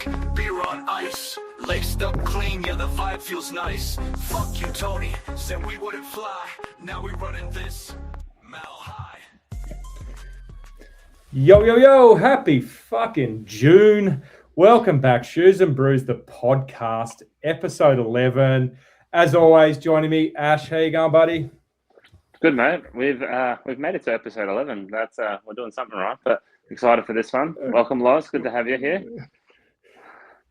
back, beer on ice. Laced up clean, yeah, the vibe feels nice. Fuck you, Tony, said we wouldn't fly. Now we running this mile high. Yo, yo, yo, happy fucking June. Welcome back, Shoes and Brews, the podcast, episode 11. As always, joining me, Ash. How you going, buddy? Good, mate. We've made it to episode 11. That's we're doing something right, but excited for this one. Welcome, Loz. Good to have you here.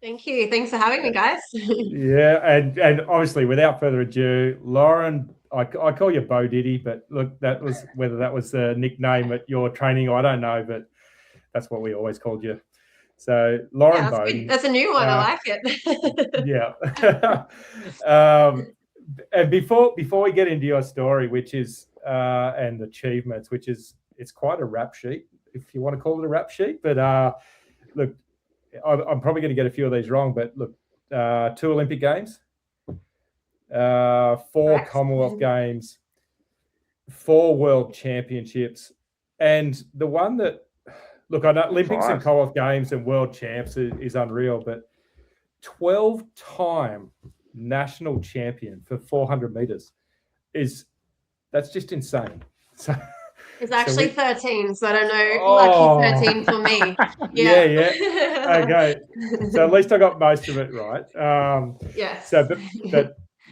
Thank you. Thanks for having me, guys. Yeah, and obviously, without further ado, Lauren, I call you Bo Diddy, but look, that was whether that was the nickname at your training, I don't know, but that's what we always called you. So, Lauren Boden. That's a new one. I like it. Yeah. And before we get into your story, which is and achievements, which is it's quite a rap sheet, if you want to call it a rap sheet. But look, I'm probably going to get a few of these wrong, but look, 2 Olympic Games, 4 Commonwealth Games, 4 World Championships, and the one that, look, I know Olympics and Commonwealth Games and World Champs is unreal, but 12-time national champion for 400 meters that's just insane. So it's actually 13, so I don't know. Lucky 13 for me. Yeah. Okay, so at least I got most of it right. Yes. So,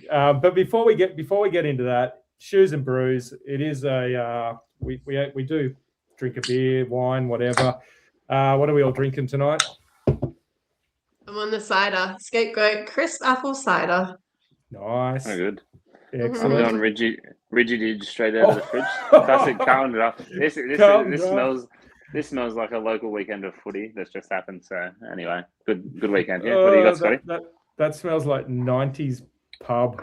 but before we get into that, Shoes and Brews, it is a we do drink a beer, wine, whatever. What are we all drinking tonight? I'm on the cider, Scapegoat crisp apple cider. Nice. Very good. Excellent. I'm on rigid straight out of the fridge. Classic Carlton Draft. This smells like a local weekend of footy that's just happened. So anyway, good weekend. Yeah. What do you got, Scotty? That smells like 90s pub.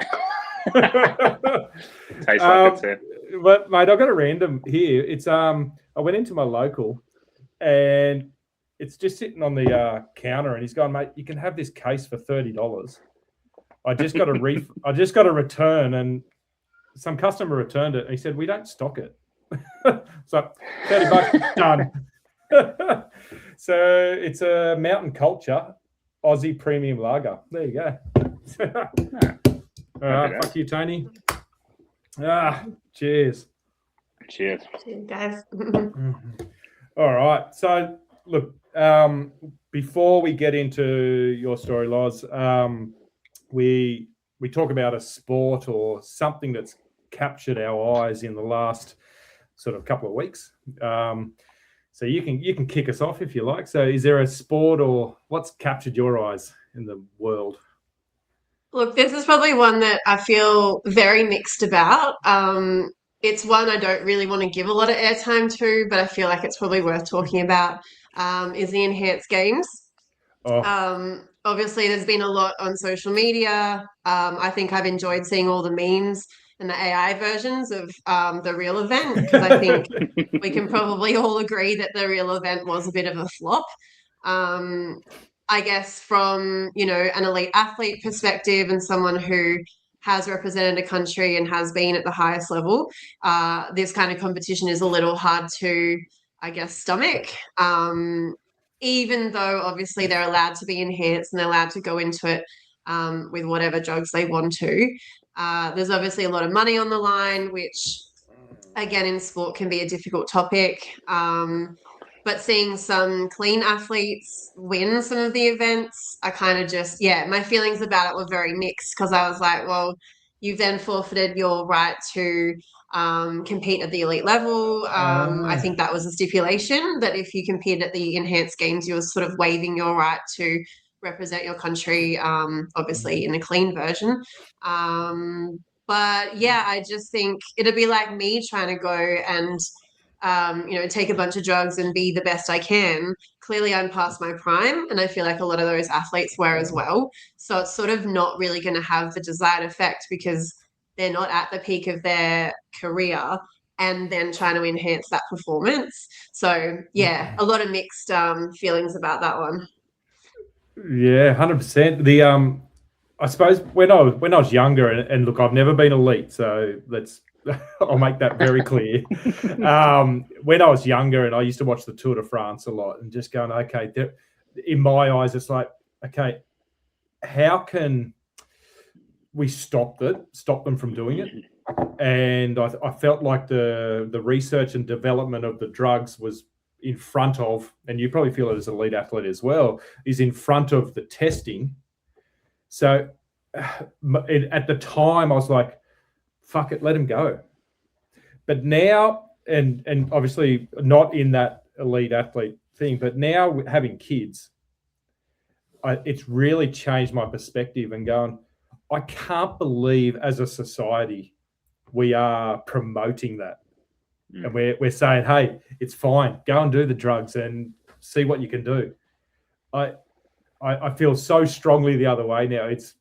Tastes like it too. But mate, I've got a random here. It's I went into my local and it's just sitting on the counter, and he's going, mate, you can have this case for $30. I just got a return, and some customer returned it. And he said, we don't stock it. So $30 done. So it's a Mountain Culture Aussie Premium Lager. There you go. All right, fuck you, Tony. Cheers. Cheers. Cheers, guys. All right. So look, before we get into your story, Loz, we talk about a sport or something that's captured our eyes in the last sort of couple of weeks. So you can kick us off if you like. So is there a sport or what's captured your eyes in the world? Look, this is probably one that I feel very mixed about. It's one I don't really want to give a lot of airtime to, but I feel like it's probably worth talking about, is the Enhanced Games. Obviously, there's been a lot on social media. I think I've enjoyed seeing all the memes and the AI versions of the real event, because I think we can probably all agree that the real event was a bit of a flop. I guess from, an elite athlete perspective and someone who has represented a country and has been at the highest level, this kind of competition is a little hard to, I guess, stomach. Even though obviously they're allowed to be enhanced and they're allowed to go into it with whatever drugs they want to. There's obviously a lot of money on the line, which again in sport can be a difficult topic. But seeing some clean athletes win some of the events, I kind of just, my feelings about it were very mixed, because I was like, well, you've then forfeited your right to compete at the elite level. I think that was a stipulation that if you compete at the Enhanced Games, you were sort of waiving your right to represent your country, obviously in a clean version. But I just think it'd be like me trying to go and take a bunch of drugs and be the best I can. Clearly I'm past my prime, and I feel like a lot of those athletes were as well. So it's sort of not really going to have the desired effect, because they're not at the peak of their career and then trying to enhance that performance. So a lot of mixed feelings about that one. Yeah, 100%. I suppose when I was younger, and look, I've never been elite, so I'll make that very clear. When I was younger, and I used to watch the Tour de France a lot, and just going, okay, in my eyes, it's like okay, how can we stop them from doing it? And I felt like the research and development of the drugs was in front of, and you probably feel it as an elite athlete as well, is in front of the testing. So at the time I was like, fuck it, let him go. But now, and obviously not in that elite athlete thing, but now having kids, it's really changed my perspective and going, I can't believe as a society we are promoting that. And we're saying, hey, it's fine. Go and do the drugs and see what you can do. I feel so strongly the other way now. It's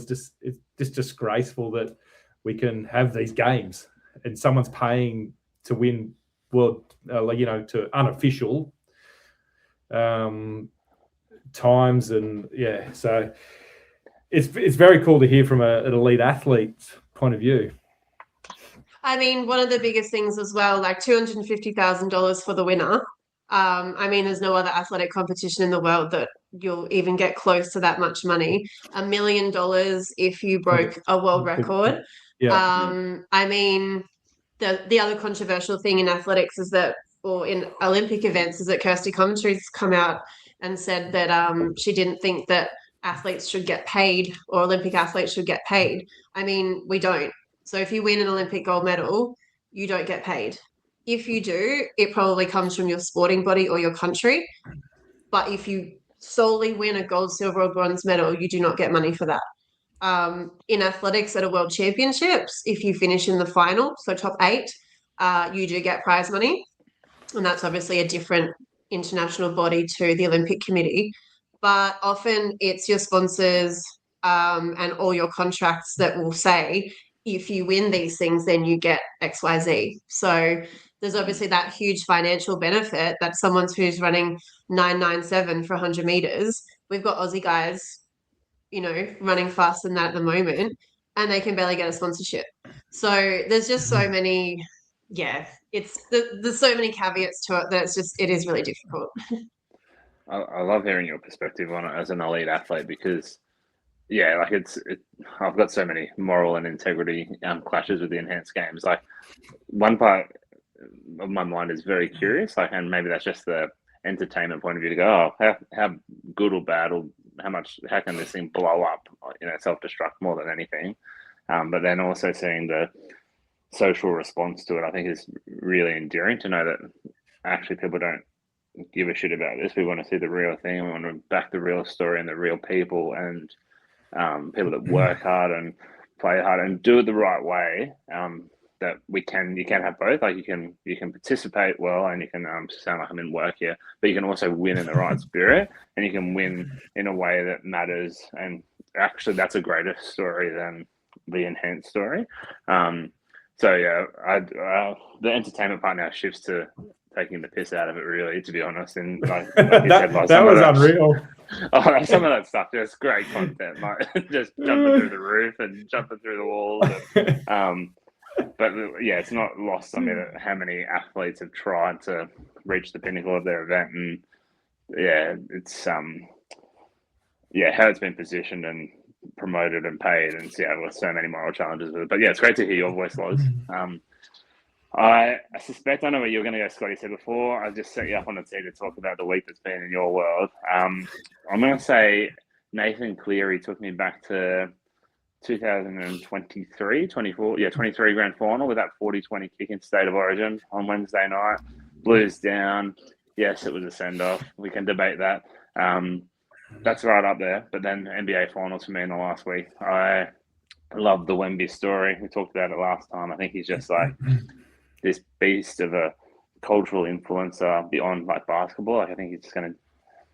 just disgraceful that we can have these games and someone's paying to win world, to unofficial times, and so it's very cool to hear from an elite athlete's point of view. I mean, one of the biggest things as well, like $250,000 for the winner. I mean, there's no other athletic competition in the world that you'll even get close to that much money. $1 million if you broke a world record. Yeah. I mean, the other controversial thing in athletics is that, or in Olympic events, is that Kirsty Coventry's come out and said that she didn't think that athletes should get paid, or Olympic athletes should get paid. I mean, we don't. So if you win an Olympic gold medal, you don't get paid. If you do, it probably comes from your sporting body or your country. But if you solely win a gold, silver, or bronze medal, you do not get money for that. In athletics at a world championships, if you finish in the final, so top 8, you do get prize money. And that's obviously a different international body to the Olympic Committee. But often it's your sponsors and all your contracts that will say, if you win these things, then you get XYZ. So there's obviously that huge financial benefit that someone who's running 997 for 100 meters. We've got Aussie guys, running faster than that at the moment, and they can barely get a sponsorship. So there's just so many, there's so many caveats to it that it is really difficult. I love hearing your perspective on it as an elite athlete, because I've got so many moral and integrity clashes with the enhanced games. Like, one part of my mind is very curious, and maybe that's just the entertainment point of view to go, how good or bad, or how can this thing blow up, self-destruct more than anything. But then also seeing the social response to it, I think is really endearing to know that actually people don't give a shit about this. We want to see the real thing. We want to back the real story and the real people, and people that work hard and play hard and do it the right way. That you can have both. Like, you can participate well, and you can sound like I'm in work here, but you can also win in the right spirit, and you can win in a way that matters. And actually, that's a greater story than the enhanced story. So yeah, the entertainment part now shifts to taking the piss out of it, really, to be honest. And like you said, that was unreal. Oh, some of that stuff, just great content, like just jumping through the roof and jumping through the walls. And, but yeah, it's not lost on me that how many athletes have tried to reach the pinnacle of their event, and it's how it's been positioned and promoted and paid, and with so many moral challenges with it. But yeah, it's great to hear your voice, Loz. I suspect I know where you're going to go, Scotty said before. I just set you up on a tee to talk about the week that's been in your world. I'm going to say Nathan Cleary took me back to 2023, 23 grand final with that 40-20 kick in State of Origin on Wednesday night. Blues down. Yes, it was a send-off. We can debate that. That's right up there. But then NBA finals for me in the last week. I love the Wemby story. We talked about it last time. I think he's just like this beast of a cultural influencer beyond like basketball. Like, I think he's just going to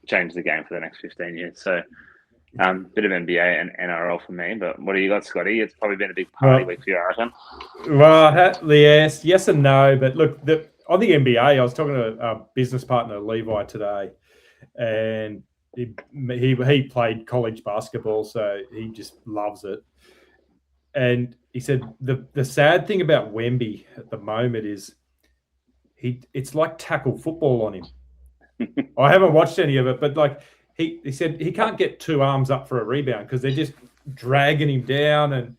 change the game for the next 15 years. So bit of NBA and NRL for me. But what do you got, Scotty? It's probably been a big party week for you, I reckon. Well, yes and no. But look, on the NBA, I was talking to a business partner, Levi, today, and he played college basketball, so he just loves it. And he said the sad thing about Wemby at the moment is it's like tackle football on him. I haven't watched any of it, but like he said he can't get two arms up for a rebound because they're just dragging him down, and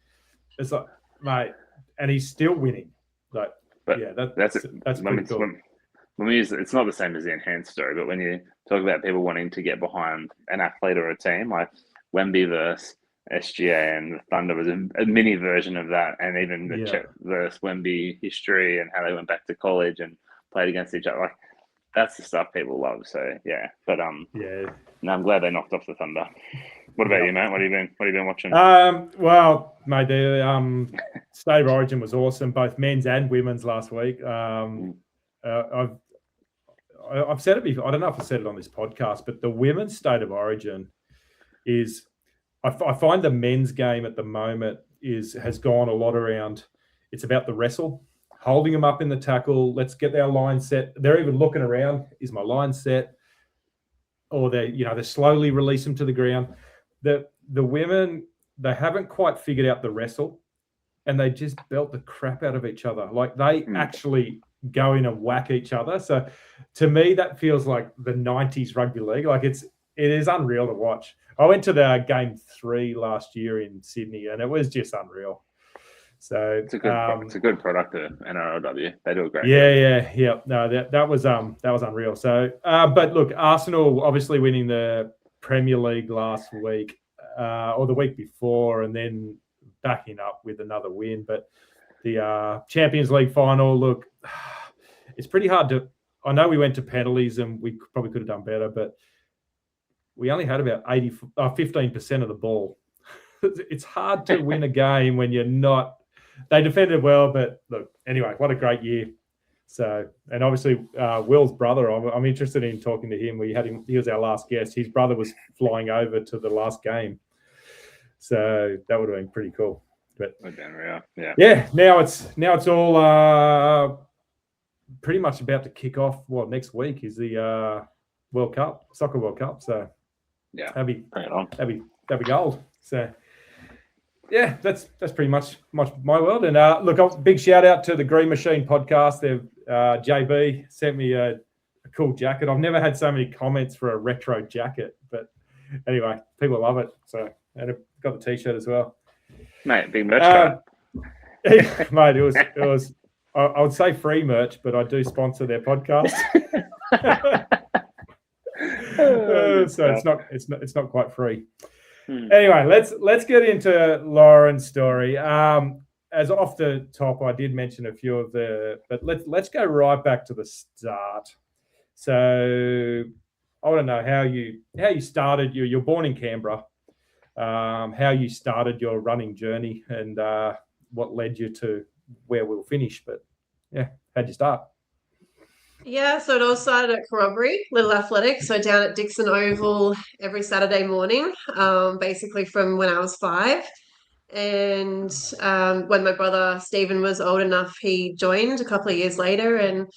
it's like, mate, and he's still winning. Like, But yeah, that's pretty cool. When we use, it's not the same as the enhanced story, but when you talk about people wanting to get behind an athlete or a team, like Wemby versus SGA and the Thunder was a mini version of that, and even the Chet versus Wemby history and how they went back to college and played against each other. Like, that's the stuff people love. So yeah, but no, I'm glad they knocked off the Thunder. What about you, mate? What have you been watching? Well, mate, the State of Origin was awesome, both men's and women's last week. I've said it before. I don't know if I said it on this podcast, but the women's State of Origin is, I find the men's game at the moment has gone a lot around. It's about the wrestle, holding them up in the tackle. Let's get our line set. They're even looking around. Is my line set? Or they slowly release them to the ground. The women, they haven't quite figured out the wrestle, and they just belt the crap out of each other. Like, they actually go in and whack each other. So to me, that feels like the 90s rugby league. Like, it is unreal to watch. I went to the game 3 last year in Sydney, and it was just unreal. So it's a good product of NRLW. They do a great job. Yeah. No, that was unreal. So, but look, Arsenal obviously winning the Premier League last week, or the week before, and then backing up with another win. But the Champions League final, look, it's pretty hard to. I know we went to penalties and we probably could have done better, but we only had about 15% of the ball. It's hard to win a game when you're not. They defended well, but look, anyway, what a great year. So, and obviously Will's brother, I'm interested in talking to him. We had him; he was our last guest. His brother was flying over to the last game, so that would have been pretty cool. But yeah. Now it's all pretty much about to kick off. Well, next week is the World Cup, Soccer World Cup. So yeah, that'd be gold. So yeah, that's pretty much my world. And look, a big shout out to the Green Machine podcast. They've JB sent me a cool jacket. I've never had so many comments for a retro jacket, but anyway, people love it. So, and I've got the t-shirt as well. Mate, big merch card. Mate, it was. I would say free merch, but I do sponsor their podcast. So it's not quite free. Anyway, let's get into Lauren's story. As off the top, I did mention a few of but let's go right back to the start. So I want to know how you started. You're born in Canberra. How you started your running journey and what led you to where we'll finish. But yeah, how'd you start? Yeah, so it all started at Corroboree, Little Athletics, so down at Dixon Oval every Saturday morning, basically from when I was 5. And when my brother Stephen was old enough, he joined a couple of years later. And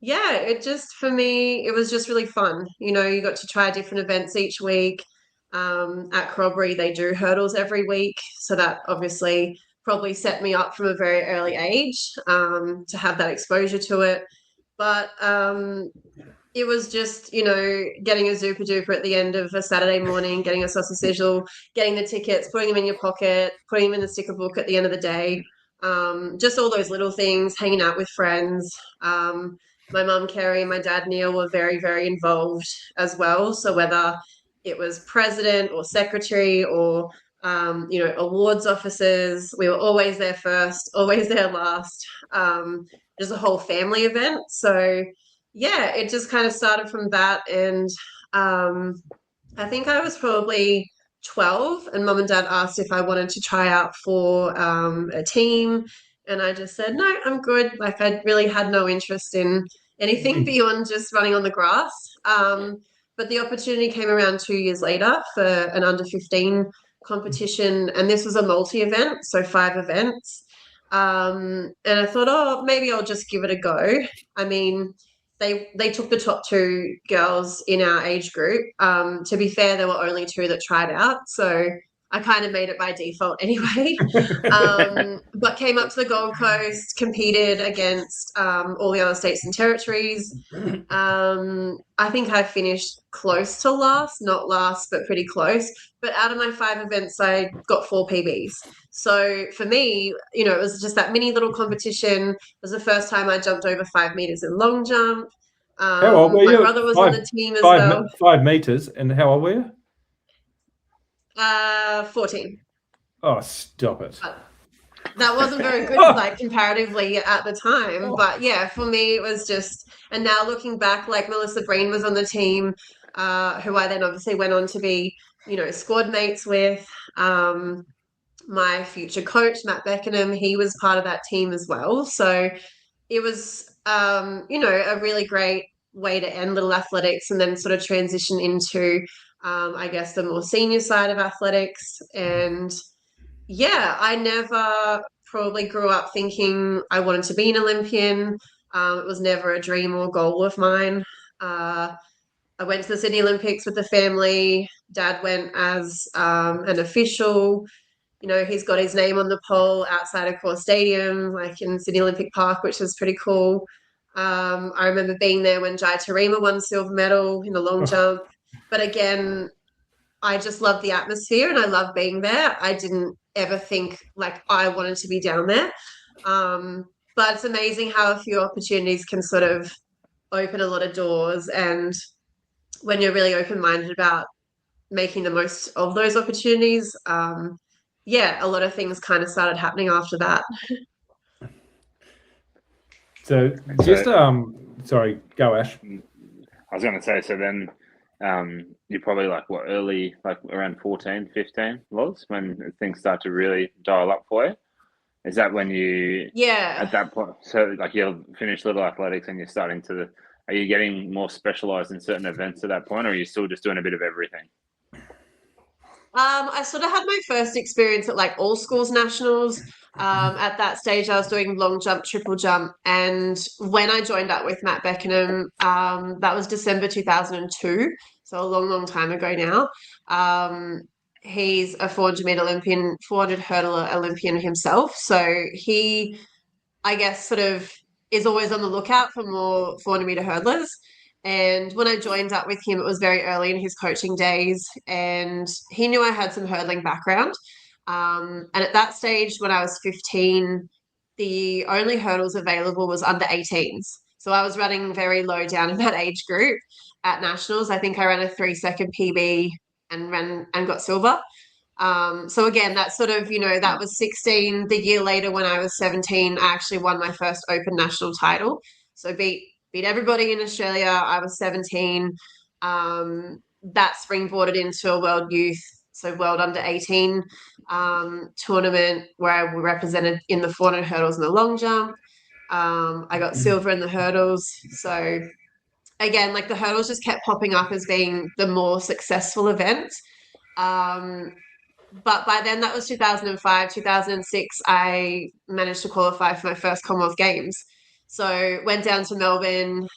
yeah, it just, for me, it was just really fun. You know, you got to try different events each week. At Corroboree, they do hurdles every week. So that obviously probably set me up from a very early age to have that exposure to it. But it was just, you know, getting a Zupa Duper at the end of a Saturday morning, getting a sausage sizzle, getting the tickets, putting them in your pocket, putting them in the sticker book at the end of the day. Just all those little things, hanging out with friends. My mum, Kerry, and my dad, Neil, were very, very involved as well. So whether it was president or secretary or, you know, awards officers, we were always there first, always there last. Just a whole family event. So yeah, it just kind of started from that. And I think I was probably 12 and mum and dad asked if I wanted to try out for a team. And I just said, no, I'm good. Like, I really had no interest in anything beyond just running on the grass. But the opportunity came around 2 years later for an under 15 competition. And this was a multi-event, so 5 events. And I thought, oh, maybe I'll just give it a go. I mean, they took the top 2 girls in our age group. To be fair, there were only 2 that tried out. So I kind of made it by default anyway. But came up to the Gold Coast, competed against all the other states and territories. I think I finished close to last, not last, but pretty close. But out of my 5 events, I got 4 PBs. So for me, it was just that mini little competition. It was the first time I jumped over 5 meters in long jump. How old were you? My brother was on the team as well. 5 meters. And how old were you? 14. Oh, stop it. That wasn't very good, like, comparatively at the time. But yeah, for me, it was just, and now looking back, like Melissa Breen was on the team, who I then obviously went on to be, squad mates with. My future coach, Matt Beckenham, he was part of that team as well. So it was, a really great way to end little athletics and then sort of transition into, I guess, the more senior side of athletics. And yeah, I never probably grew up thinking I wanted to be an Olympian. It was never a dream or goal of mine. I went to the Sydney Olympics with the family. Dad went as an official. He's got his name on the pole outside of Core Stadium, like in Sydney Olympic Park, which was pretty cool. I remember being there when Jai Tarima won silver medal in the long jump. But again, I just love the atmosphere and I love being there. I didn't ever think like I wanted to be down there. But it's amazing how a few opportunities can sort of open a lot of doors. And when you're really open-minded about making the most of those opportunities, a lot of things kind of started happening after that. So just, sorry, go Ash. I was going to say, so then you're probably like early, like around 14, 15 was when things start to really dial up for you. Is that when you, at that point, so like you'll finish little athletics and you're starting to, are you getting more specialized in certain events at that point, or are you still just doing a bit of everything? I sort of had my first experience at like all schools nationals. At that stage, I was doing long jump, triple jump. And when I joined up with Matt Beckenham, that was December 2002. So a long, long time ago now. He's a 400-meter Olympian, 400 hurdler Olympian himself. So he, I guess, sort of is always on the lookout for more 400-meter hurdlers. And when I joined up with him, it was very early in his coaching days, and he knew I had some hurdling background. And at that stage, when I was 15, the only hurdles available was under 18s. So I was running very low down in that age group at nationals. I think I ran a 3-second PB and got silver. So again, that's sort of, that was 16. The year later, when I was 17, I actually won my first open national title. So beat everybody in Australia. I was 17. That springboarded into a World Youth, so World Under 18 tournament where I represented in the 400 hurdles and the long jump. I got silver in the hurdles. So again, like the hurdles just kept popping up as being the more successful event. But by then, that was 2005, 2006, I managed to qualify for my first Commonwealth Games. So went down to Melbourne,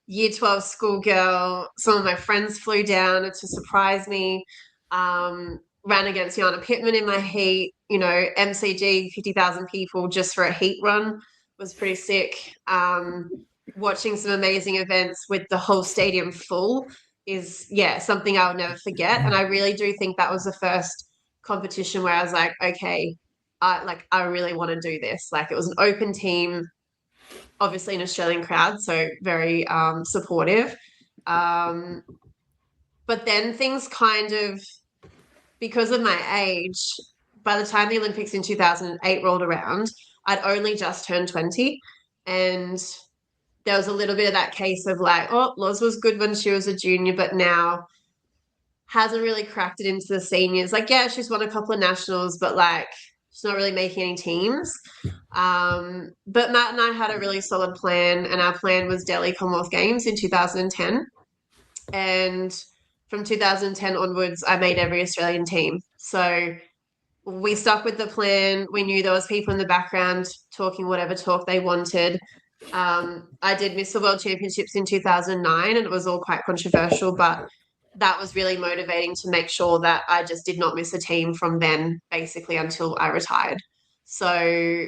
year 12 schoolgirl. Some of my friends flew down to surprise me. Ran against Jana Pittman in my heat, MCG, 50,000 people just for a heat run was pretty sick. Watching some amazing events with the whole stadium full is something I would never forget. And I really do think that was the first competition where I was like, okay, I really want to do this. Like it was an open team, obviously an Australian crowd, so very supportive. But then things kind of, because of my age, by the time the Olympics in 2008 rolled around, I'd only just turned 20. And there was a little bit of that case of like, oh, Loz was good when she was a junior, but now hasn't really cracked it into the seniors. Like, yeah, she's won a couple of nationals, but like she's not really making any teams. But Matt and I had a really solid plan, and our plan was Delhi Commonwealth Games in 2010. And from 2010 onwards, I made every Australian team. So we stuck with the plan. We knew there was people in the background talking whatever talk they wanted. I did miss the World Championships in 2009, and it was all quite controversial, but that was really motivating to make sure that I just did not miss a team from then basically until I retired. So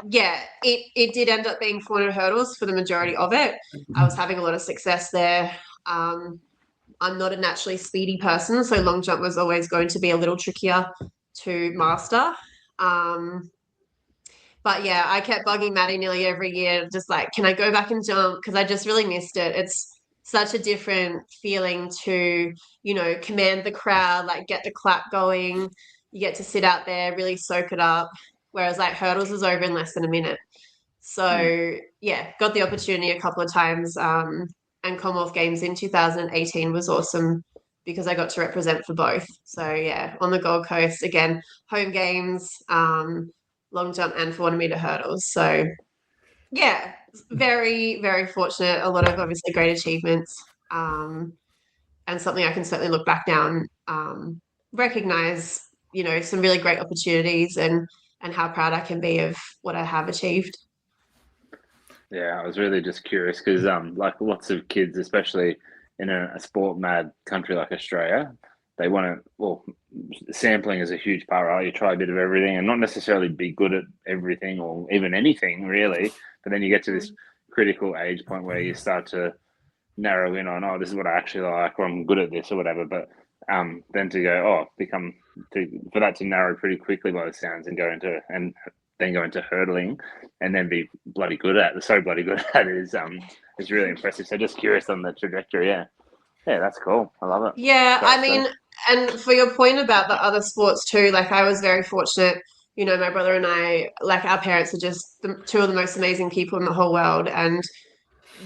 yeah, it did end up being 400 hurdles for the majority of it. I was having a lot of success there. I'm not a naturally speedy person, so long jump was always going to be a little trickier to master. But yeah, I kept bugging Maddie nearly every year, just like, can I go back and jump? Because I just really missed it. It's such a different feeling to, command the crowd, like get the clap going. You get to sit out there, really soak it up. Whereas like hurdles was over in less than a minute. So yeah, got the opportunity a couple of times. And Commonwealth Games in 2018 was awesome because I got to represent for both. So yeah, on the Gold Coast again, home games, long jump and 400-meter hurdles. So yeah, very, very fortunate. A lot of obviously great achievements, and something I can certainly look back now and recognize, some really great opportunities and how proud I can be of what I have achieved. Yeah, I was really just curious because, like lots of kids, especially in a sport mad country like Australia, they want to. Well, sampling is a huge part, right? You try a bit of everything, and not necessarily be good at everything or even anything really. But then you get to this critical age point where you start to narrow in on, oh, this is what I actually like, or I'm good at this, or whatever. But then to go, for that to narrow pretty quickly by the sounds and then go into hurdling and then be bloody good at it is really impressive. So just curious on the trajectory. Yeah, that's cool. I love it. Yeah, I mean, and for your point about the other sports too, like I was very fortunate. My brother and I, like our parents are just two of the most amazing people in the whole world, and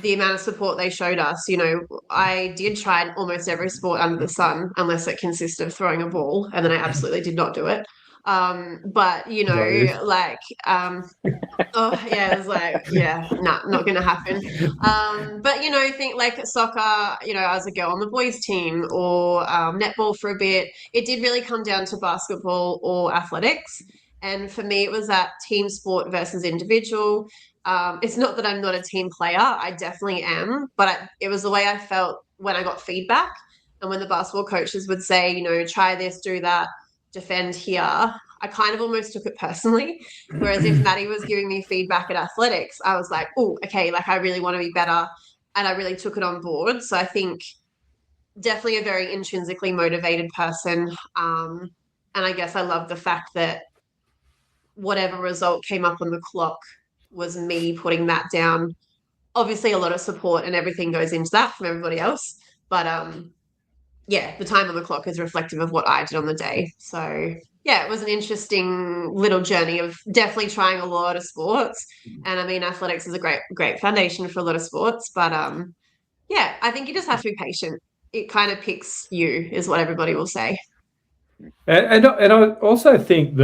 the amount of support they showed us. I did try almost every sport under the sun, unless it consisted of throwing a ball, and then I absolutely did not do it. But like, oh yeah, it was like, yeah, nah, not gonna happen. But think like soccer. I was a girl on the boys' team, or netball for a bit. It did really come down to basketball or athletics, and for me, it was that team sport versus individual. It's not that I'm not a team player. I definitely am, but it was the way I felt when I got feedback, and when the basketball coaches would say, try this, do that, defend here. I kind of almost took it personally. Whereas if Maddie was giving me feedback at athletics, I was like, oh, okay, like I really want to be better. And I really took it on board. So I think definitely a very intrinsically motivated person. And I guess I love the fact that whatever result came up on the clock was me putting that down. Obviously, a lot of support and everything goes into that from everybody else. But yeah, the time on the clock is reflective of what I did on the day. So yeah, it was an interesting little journey of definitely trying a lot of sports. And I mean, athletics is a great foundation for a lot of sports. But yeah, I think you just have to be patient. It kind of picks you, is what everybody will say. And I also think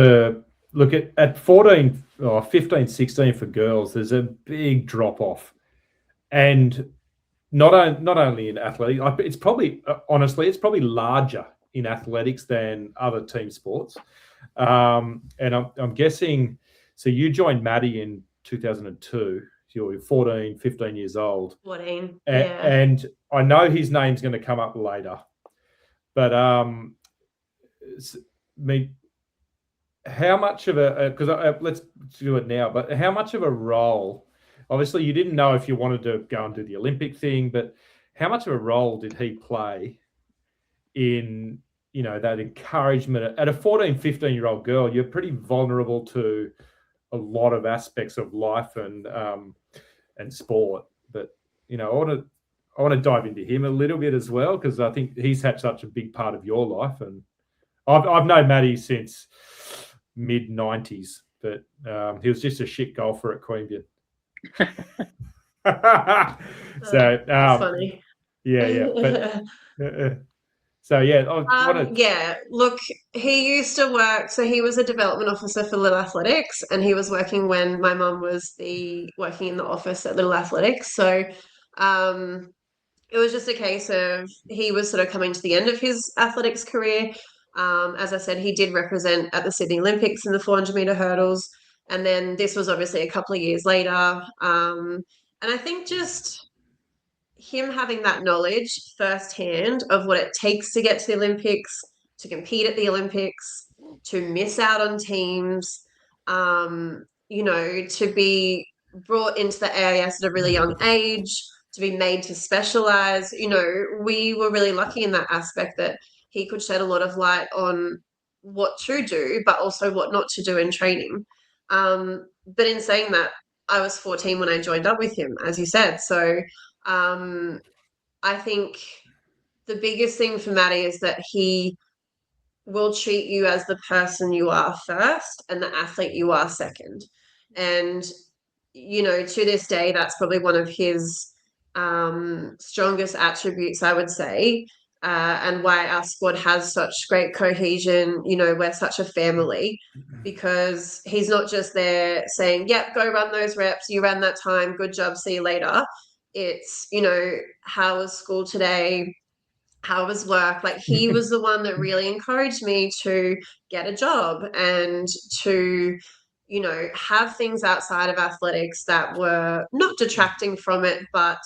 look at 14 or 15, 16 for girls, there's a big drop off. And not only in athletics, it's probably, honestly, it's probably larger in athletics than other team sports. And I'm guessing, so you joined Maddie in 2002. You were 14, 15 years old. 14, yeah. And I know his name's going to come up later. But, I mean, how much of let's do it now, but how much of a role, obviously you didn't know if you wanted to go and do the Olympic thing, but how much of a role did he play in, that encouragement? At a 14, 15-year-old girl, you're pretty vulnerable to a lot of aspects of life and sport. But, I want to dive into him a little bit as well, because I think he's had such a big part of your life. And I've known Matty since mid-90s, but he was just a shit golfer at Queanbeyan. So that's funny. Yeah. But, so yeah, yeah. Look, he used to work. So he was a development officer for Little Athletics, and he was working when my mum was working in the office at Little Athletics. So, it was just a case of he was sort of coming to the end of his athletics career. As I said, he did represent at the Sydney Olympics in the 400-meter hurdles. And then this was obviously a couple of years later. And I think just him having that knowledge firsthand of what it takes to get to the Olympics, to compete at the Olympics, to miss out on teams, to be brought into the AIS at a really young age, to be made to specialize. We were really lucky in that aspect that he could shed a lot of light on what to do, but also what not to do in training. But in saying that, I was 14 when I joined up with him, as you said. So I think the biggest thing for Matty is that he will treat you as the person you are first and the athlete you are second. And, to this day, that's probably one of his strongest attributes, I would say, and why our squad has such great cohesion. We're such a family, because he's not just there saying, yep, go run those reps, you ran that time, good job, see you later. It's, how was school today? How was work? Like, he was the one that really encouraged me to get a job and to, have things outside of athletics that were not detracting from it, but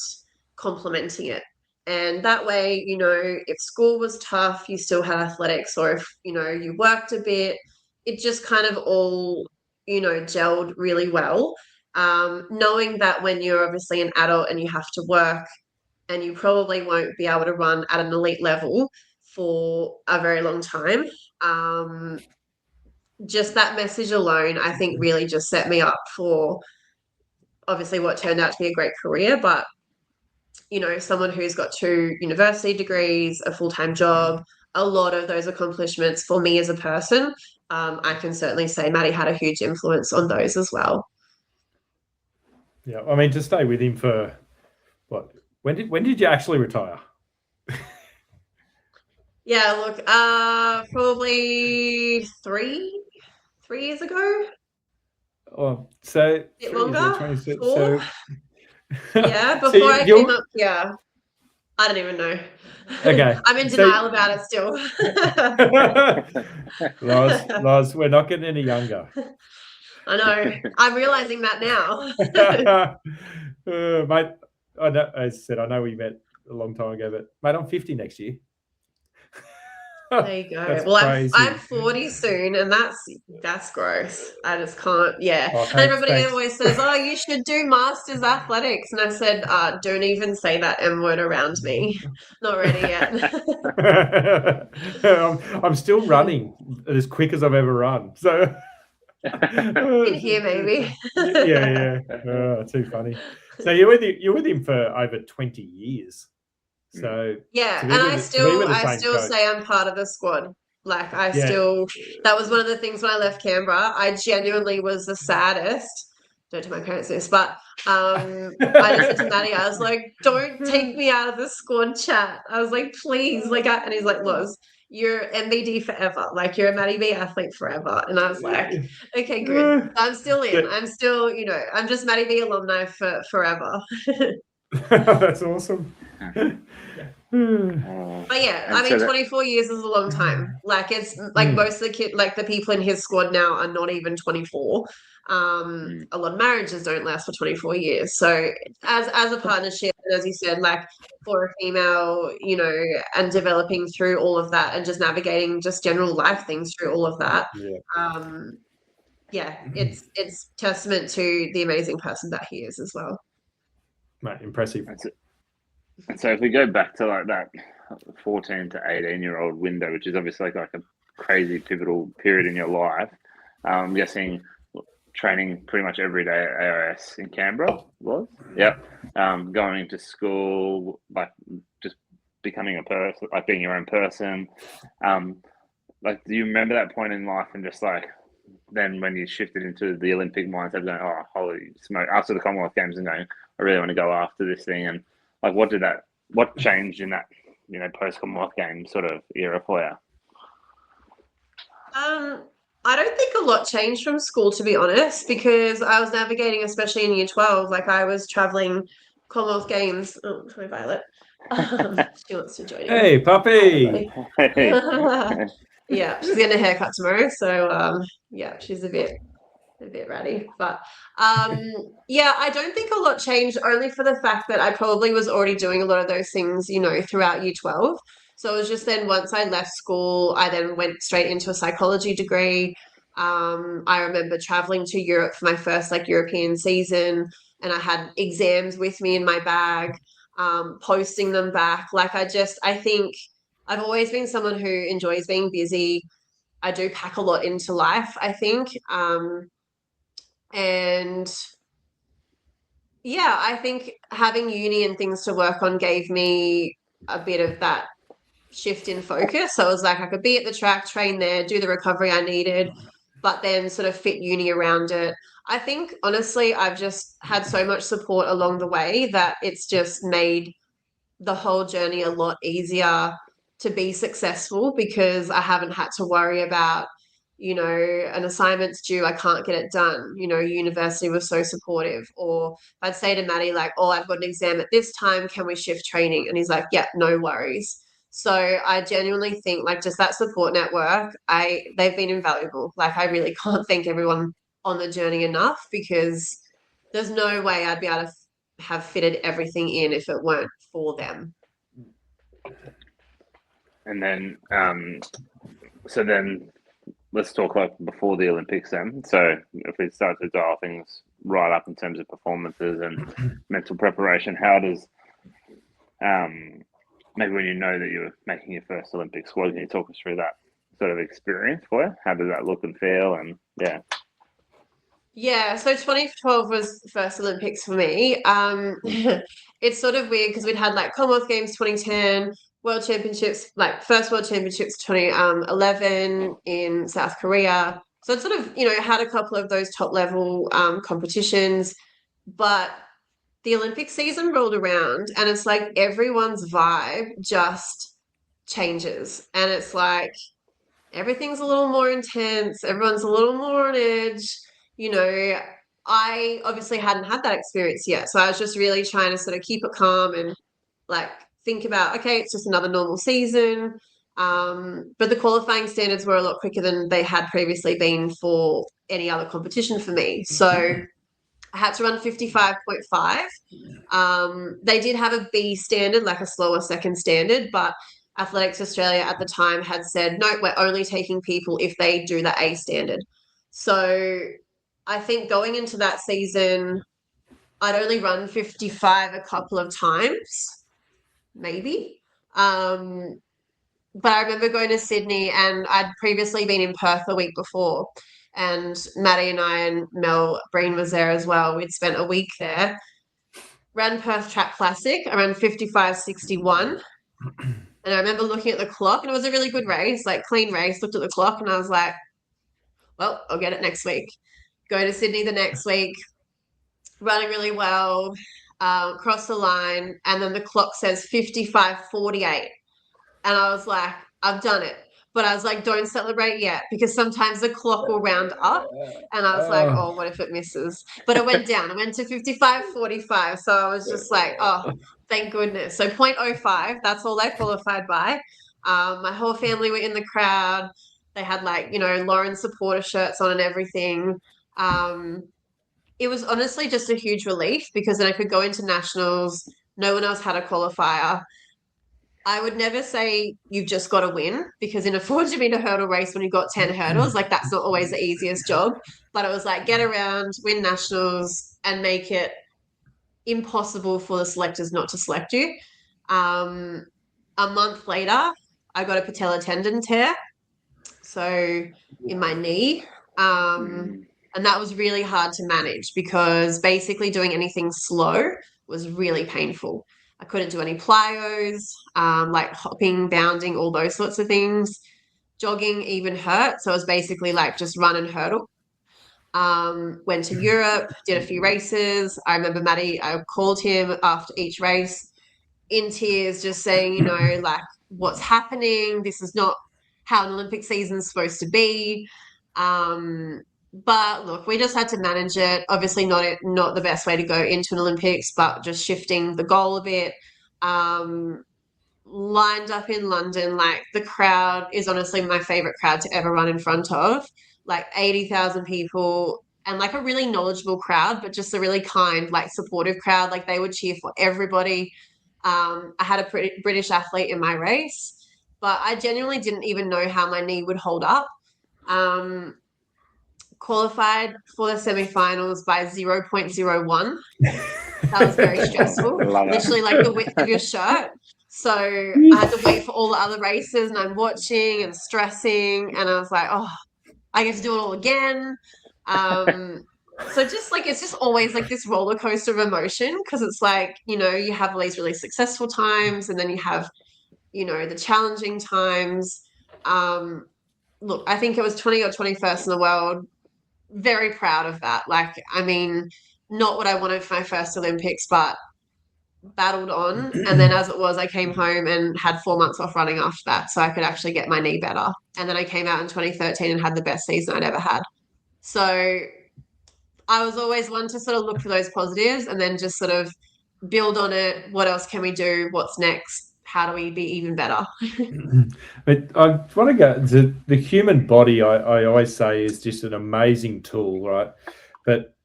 complementing it. And that way, if school was tough, you still had athletics, or if, you worked a bit, it just kind of all, gelled really well. Knowing that when you're obviously an adult and you have to work, and you probably won't be able to run at an elite level for a very long time. Just that message alone, I think, really just set me up for obviously what turned out to be a great career. But, someone who's got 2 university degrees, a full-time job, a lot of those accomplishments for me as a person, I can certainly say Matty had a huge influence on those as well. Yeah, I mean, to stay with him for what? When did you actually retire? Yeah, look, probably three years ago. Oh, so A bit longer. 26, 4. so yeah, before I came up here, I don't even know. Okay, I'm in denial about it still. Lars, we're not getting any younger. I know. I'm realizing that now. Mate, I know, as I said, I know we met a long time ago, but mate, I'm 50 next year. There you go. That's well, crazy. I'm 40 soon, and that's gross. I just can't. Yeah. Oh, and everybody always says, "Oh, you should do masters athletics," and I said, "Don't even say that M word around me. Not ready yet." I'm still running as quick as I've ever run. So in here, maybe. yeah. Too funny. So you're with him for over 20 years. So yeah, and I still say I'm part of the squad. Like, that was one of the things when I left Canberra. I genuinely was the saddest. Don't tell my parents this, but I just said to Matty, I was like, "Don't take me out of the squad chat." I was like, "Please," and he's like, "Loz, you're MBD forever. Like, you're a Matty B athlete forever." And I was like, "Okay, good. I'm still in. I'm still, I'm just Matty B alumni for forever." That's awesome. But yeah, I mean, 24 years is a long time. Like, it's like most of the people in his squad now are not even 24. A lot of marriages don't last for 24 years. So as a partnership, and as you said, like, for a female, and developing through all of that and just navigating just general life things through all of that. It's testament to the amazing person that he is as well. Mate, impressive. And so if we go back to like that 14 to 18-year-old window, which is obviously like a crazy pivotal period in your life, I'm guessing training pretty much every day at AIS in Canberra was? Yep. Going to school, like just becoming a person, like being your own person. Like, do you remember that point in life and just like, then when you shifted into the Olympic mindset, going, "Oh, holy smoke," after the Commonwealth Games and going, "I really want to go after this thing," and like, what changed in that, post Commonwealth Games sort of era for you? I don't think a lot changed from school, to be honest, because I was navigating, especially in year 12, like I was traveling Commonwealth Games. Oh, sorry, Violet. She wants to join. Hey, puppy. Hey. Yeah, she's getting a haircut tomorrow, so yeah, she's a bit a bit ratty, but yeah, I don't think a lot changed, only for the fact that I probably was already doing a lot of those things, throughout year 12. So it was just then once I left school, I then went straight into a psychology degree. I remember traveling to Europe for my first European season, and I had exams with me in my bag, posting them back. I think I've always been someone who enjoys being busy. I do pack a lot into life, I think. And yeah, I think having uni and things to work on gave me a bit of that shift in focus. So it was like I could be at the track, train there, do the recovery I needed, but then sort of fit uni around it. I think honestly, I've just had so much support along the way that it's just made the whole journey a lot easier to be successful, because I haven't had to worry about, an assignment's due, I can't get it done. University was so supportive. Or I'd say to Maddie, oh, I've got an exam at this time, can we shift training? And he's like, yeah, no worries. So I genuinely think just that support network, they've been invaluable. I really can't thank everyone on the journey enough, because there's no way I'd be able to have fitted everything in if it weren't for them. And then, so then let's talk before the Olympics then. So if we start to dial things right up in terms of performances and mental preparation, how does, maybe when you know that you're making your first Olympic squad, can you talk us through that sort of experience for you? How does that look and feel? And yeah. Yeah, so 2012 was the first Olympics for me. It's sort of weird because we'd had Commonwealth Games 2010, World Championships, first World Championships 2011 in South Korea. So it's sort of, had a couple of those top level competitions, but the Olympic season rolled around and it's everyone's vibe just changes. And it's everything's a little more intense, everyone's a little more on edge. I obviously hadn't had that experience yet. So I was just really trying to sort of keep it calm and think about, okay, it's just another normal season. But the qualifying standards were a lot quicker than they had previously been for any other competition for me. So I had to run 55.5. They did have a B standard, a slower second standard, but Athletics Australia at the time had said, no, we're only taking people if they do the A standard. So I think going into that season, I'd only run 55 a couple of times, maybe. But I remember going to Sydney, and I'd previously been in Perth the week before, and Maddie and I and Mel Breen was there as well. We'd spent a week there. Ran Perth Track Classic. I ran 55.61. And I remember looking at the clock, and it was a really good race, clean race. Looked at the clock and I was like, well, I'll get it next week. Go to Sydney the next week, running really well, cross the line, and then the clock says 55.48. And I was like, I've done it. But I was like, don't celebrate yet, because sometimes the clock will round up. And I was like, oh, what if it misses? But it went down. It went to 55.45. So I was just like, oh, thank goodness. So 0.05, that's all I qualified by. My whole family were in the crowd. They had Lauren supporter shirts on and everything. It was honestly just a huge relief, because then I could go into nationals. No one else had a qualifier. I would never say you've just got to win, because in a 400-meter hurdle race, when you've got 10 hurdles, that's not always the easiest job. But it was get around, win nationals, and make it impossible for the selectors not to select you. A month later, I got a patella tendon tear, so in my knee. And that was really hard to manage, because basically doing anything slow was really painful. I couldn't do any plyos, hopping, bounding, all those sorts of things. Jogging even hurt. So it was basically just run and hurdle. Went to Europe, did a few races. I remember Maddie, I called him after each race in tears, just saying, what's happening? This is not how an Olympic season's supposed to be. But look, we just had to manage it. Obviously not the best way to go into an Olympics, but just shifting the goal a bit. Lined up in London, the crowd is honestly my favorite crowd to ever run in front of. 80,000 people, and like a really knowledgeable crowd, but just a really kind, like supportive crowd. Like they would cheer for everybody. I had a British athlete in my race, but I genuinely didn't even know how my knee would hold up. Qualified for the semi-finals by 0.01. That was very stressful. Literally like the width of your shirt. So I had to wait for all the other races, and I'm watching and stressing, and I was like, oh, I get to do it all again. So just like it's just always like this roller coaster of emotion, because it's like, you know, you have all these really successful times, and then you have, you know, the challenging times. Look, I think it was 20 or 21st in the world. Very proud of that. Like, I mean, not what I wanted for my first Olympics, but battled on. And then as it was, I came home and had 4 months off running after that, so I could actually get my knee better. And then I came out in 2013 and had the best season I'd ever had. So I was always one to sort of look for those positives and then just sort of build on it. What else can we do? What's next? How do we be even better? But I want to go, the human body, I always say, is just an amazing tool, right? But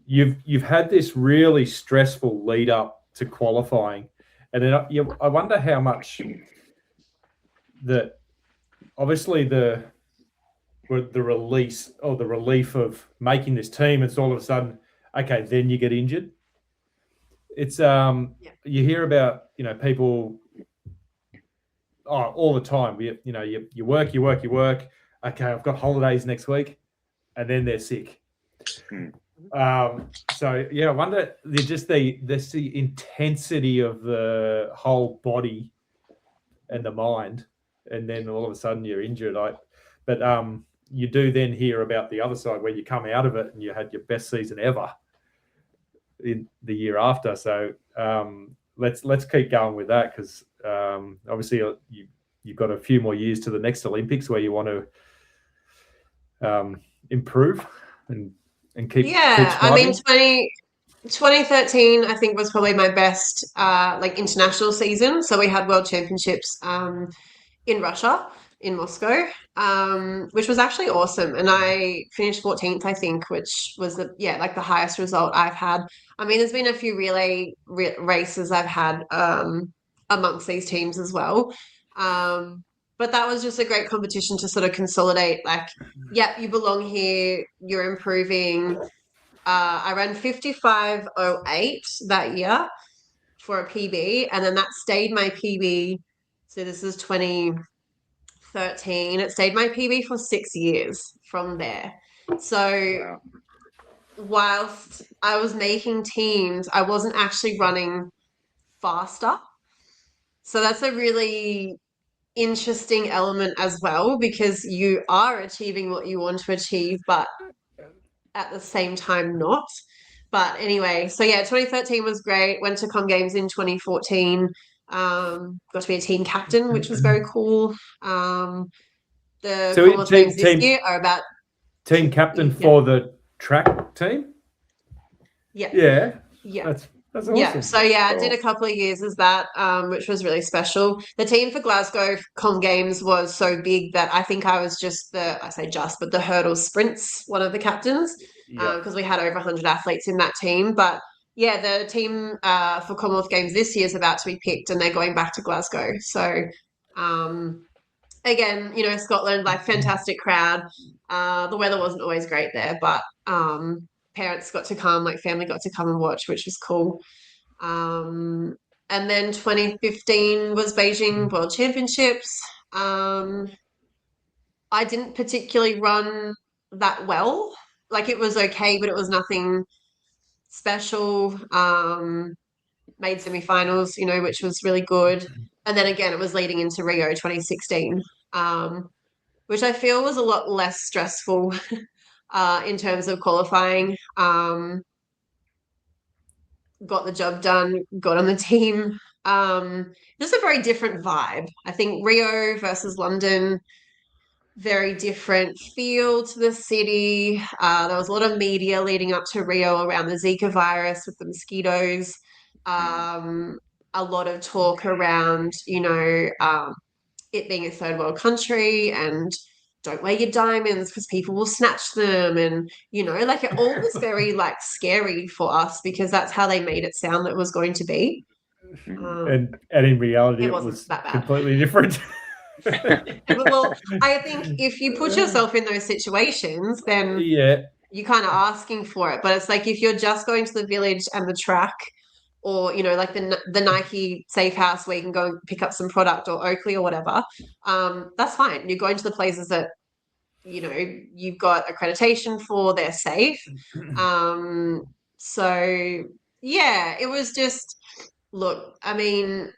you've had this really stressful lead up to qualifying, and then I wonder how much that obviously the release or the relief of making this team, it's all of a sudden, okay, then you get injured. It's you hear about, you know, people all the time. You work. Okay, I've got holidays next week, and then they're sick. So yeah, I wonder the intensity of the whole body and the mind, and then all of a sudden you're injured. But you do then hear about the other side where you come out of it and you had your best season ever in the year after. So let's keep going with that, because obviously you've got a few more years to the next Olympics where you want to improve and keep. Yeah, I mean, 2013 I think was probably my best like international season. So we had World Championships in Russia, in Moscow, which was actually awesome. And I finished 14th, I think, which was the highest result I've had. I mean, there's been a few relay races I've had amongst these teams as well. But that was just a great competition to sort of consolidate, like, yep, you belong here, you're improving. I ran 55.08 that year for a PB, and then that stayed my PB. So this is 2013. It stayed my PB for 6 years from there. So whilst I was making teams, I wasn't actually running faster. So that's a really interesting element as well, because you are achieving what you want to achieve, but at the same time not. But anyway, so yeah, 2013 was great. Went to Com Games in 2014. Got to be a team captain, which was very cool. The Commonwealth Games this year are about team captain for the track team. Yeah. That's awesome. Yeah, so yeah, I did a couple of years as that, which was really special. The team for Glasgow Com Games was so big that I think I was but the hurdle sprints, one of the captains, because we had over 100 athletes in that team. But yeah, the team for Commonwealth Games this year is about to be picked, and they're going back to Glasgow. So again, you know, Scotland, like, fantastic crowd. The weather wasn't always great there, but parents got to come, like family got to come and watch, which was cool. And then 2015 was Beijing World Championships. I didn't particularly run that well. Like, it was okay, but it was nothing special. Made semi-finals, you know, which was really good. And then again, it was leading into Rio 2016, which I feel was a lot less stressful in terms of qualifying. Got the job done, got on the team. Just a very different vibe. I think Rio versus London, very different feel to the city. There was a lot of media leading up to Rio around the Zika virus with the mosquitoes. A lot of talk around, you know, it being a third world country and don't wear your diamonds because people will snatch them. And, like it all was very like scary for us because that's how they made it sound that it was going to be. And in reality, it it wasn't was that bad. completely different. Well, I think if you put yourself in those situations, then Yeah. you're kind of asking for it. But it's like if you're just going to the village and the track, or like the Nike Safe House where you can go and pick up some product, or Oakley or whatever, that's fine. You're going to the places that you've got accreditation for, they're safe. So yeah, it was just, look, I mean,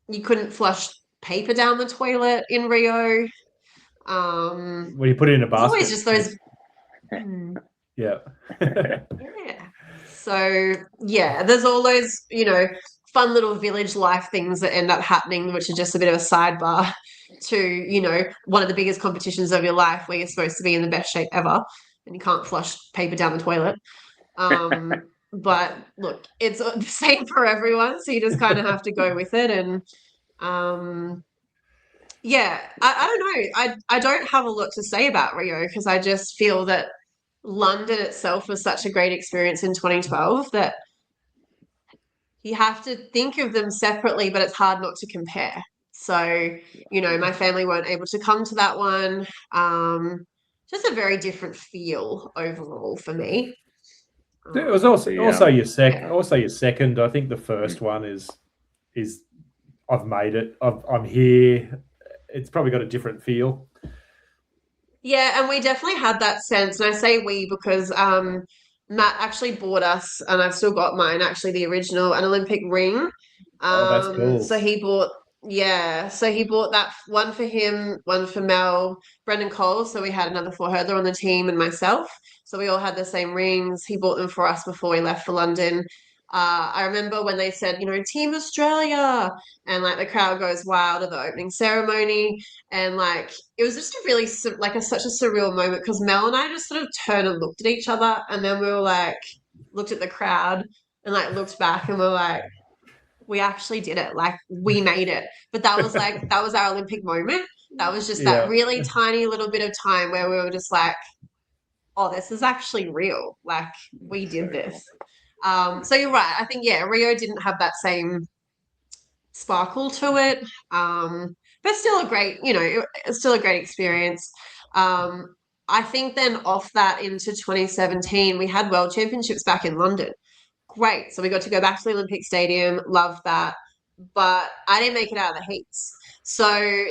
you couldn't flush paper down the toilet in Rio. When you put it in a basket. Always just those. Yeah. Yeah. So yeah, there's all those, fun little village life things that end up happening, which are just a bit of a sidebar to, one of the biggest competitions of your life where you're supposed to be in the best shape ever and you can't flush paper down the toilet. But look, it's the same for everyone. So you just kind of have to go with it. And yeah, I don't know. I don't have a lot to say about Rio because I just feel that London itself was such a great experience in 2012 that you have to think of them separately, but it's hard not to compare. So, my family weren't able to come to that one. Just a very different feel overall for me. It was also your second. Yeah. Also your second. I think the first one is I've made it. I'm here. It's probably got a different feel. Yeah, and we definitely had that sense. And I say we because Matt actually bought us, and I've still got mine, actually, the original, an Olympic ring. Oh, that's cool. So he bought that one for him, one for Mel, Brendan Cole. So we had another four hurdler on the team and myself. So we all had the same rings. He bought them for us before we left for London. I remember when they said, Team Australia, and like the crowd goes wild at the opening ceremony. And like, it was just a really such a surreal moment because Mel and I just sort of turned and looked at each other. And then we were like, looked at the crowd and like looked back and we're like, we actually did it. Like we made it. But that was our Olympic moment. That was just that really tiny little bit of time where we were just like, oh, this is actually real. Like we did this. So you're right. I think, Rio didn't have that same sparkle to it. But still a great, it's still a great experience. I think then off that into 2017, we had World Championships back in London. Great. So we got to go back to the Olympic Stadium. Loved that. But I didn't make it out of the heats. So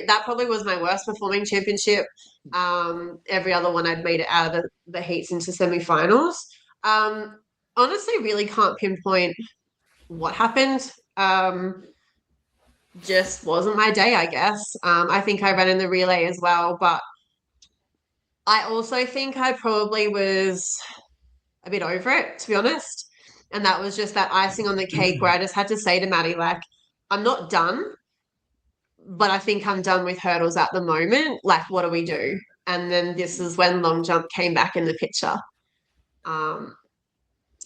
that probably was my worst performing championship. Every other one I'd made it out of the heats into semi-finals. Honestly, really can't pinpoint what happened. Just wasn't my day, I guess. I think I ran in the relay as well, but I also think I probably was a bit over it, to be honest. And that was just that icing on the cake where I just had to say to Maddie, like, I'm not done, but I think I'm done with hurdles at the moment. Like, what do we do? And then this is when long jump came back in the picture.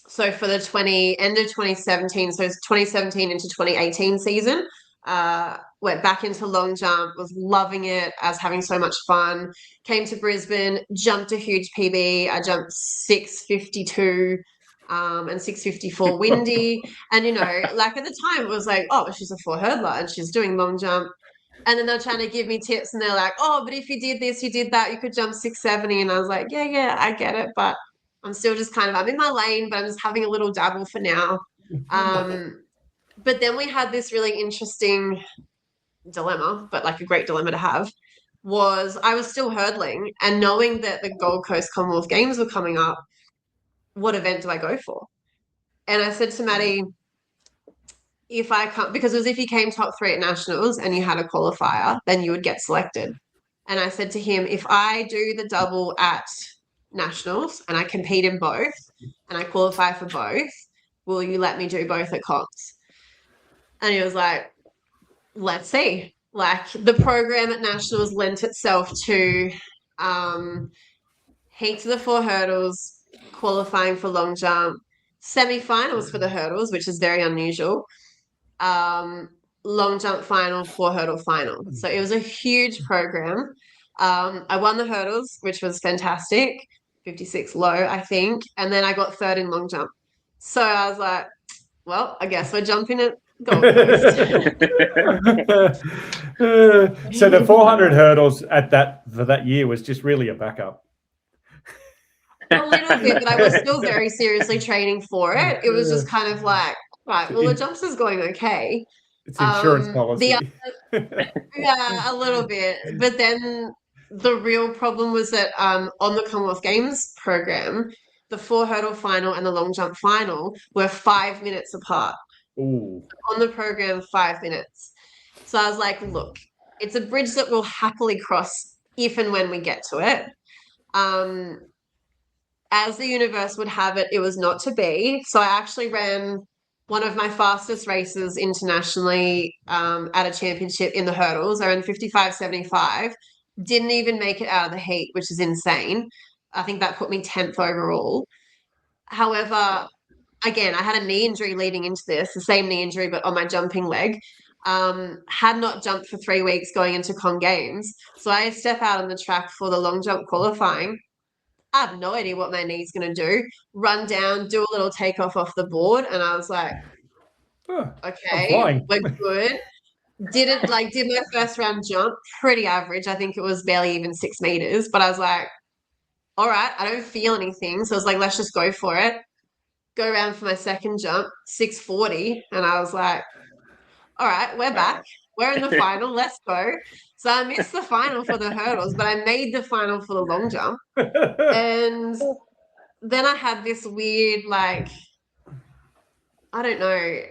So for the end of 2017, so it's 2017 into 2018 season, went back into long jump, was loving it, I was having so much fun, came to Brisbane, jumped a huge PB. I jumped 6:52 and 6:54 windy. And, like at the time it was like, oh, she's a four hurdler and she's doing long jump. And then they're trying to give me tips and they're like, oh, but if you did this, you did that, you could jump 670. And I was like, yeah, I get it. But I'm still just I'm in my lane, but I'm just having a little dabble for now. But then we had this really interesting dilemma, but like a great dilemma to have, was I was still hurdling and knowing that the Gold Coast Commonwealth Games were coming up, what event do I go for? And I said to Maddie, if I come, because it was if you came top 3 at nationals and you had a qualifier, then you would get selected. And I said to him, if I do the double at nationals and I compete in both and I qualify for both, will you let me do both at comps? And he was like, let's see. Like the program at nationals lent itself to heats of the 4 hurdles, qualifying for long jump, semi-finals for the hurdles, which is very unusual, long jump final, 4 hurdle final. So it was a huge program. I won the hurdles, which was fantastic, 56 low, I think. And then I got third in long jump. So I was like, well, I guess we're jumping at Gold Coast. So the 400 hurdles for that year was just really a backup. A little bit, but I was still very seriously training for it. It was just kind of like, right, well, the jumps is going okay. It's insurance policy. Yeah, a little bit. But then the real problem was that on the Commonwealth Games program, the 4 hurdle final and the long jump final were 5 minutes apart. Ooh. On the program, 5 minutes. So I was like, look, it's a bridge that we'll happily cross if and when we get to it. As the universe would have it, it was not to be. So I actually ran one of my fastest races internationally at a championship in the hurdles. I ran 55.75. Didn't even make it out of the heat, which is insane. I think that put me 10th overall. However, again, I had a knee injury leading into this, the same knee injury, but on my jumping leg. Had not jumped for 3 weeks going into Con Games. So I step out on the track for the long jump qualifying. I have no idea what my knee's going to do. Run down, do a little takeoff off the board. And I was like, okay, we're good. Did my first round jump, pretty average. I think it was barely even 6 meters. But I was like, all right, I don't feel anything. So I was like, let's just go for it. Go around for my second jump, 6:40. And I was like, all right, we're back. We're in the final. Let's go. So I missed the final for the hurdles, but I made the final for the long jump. And then I had this weird, like, I don't know.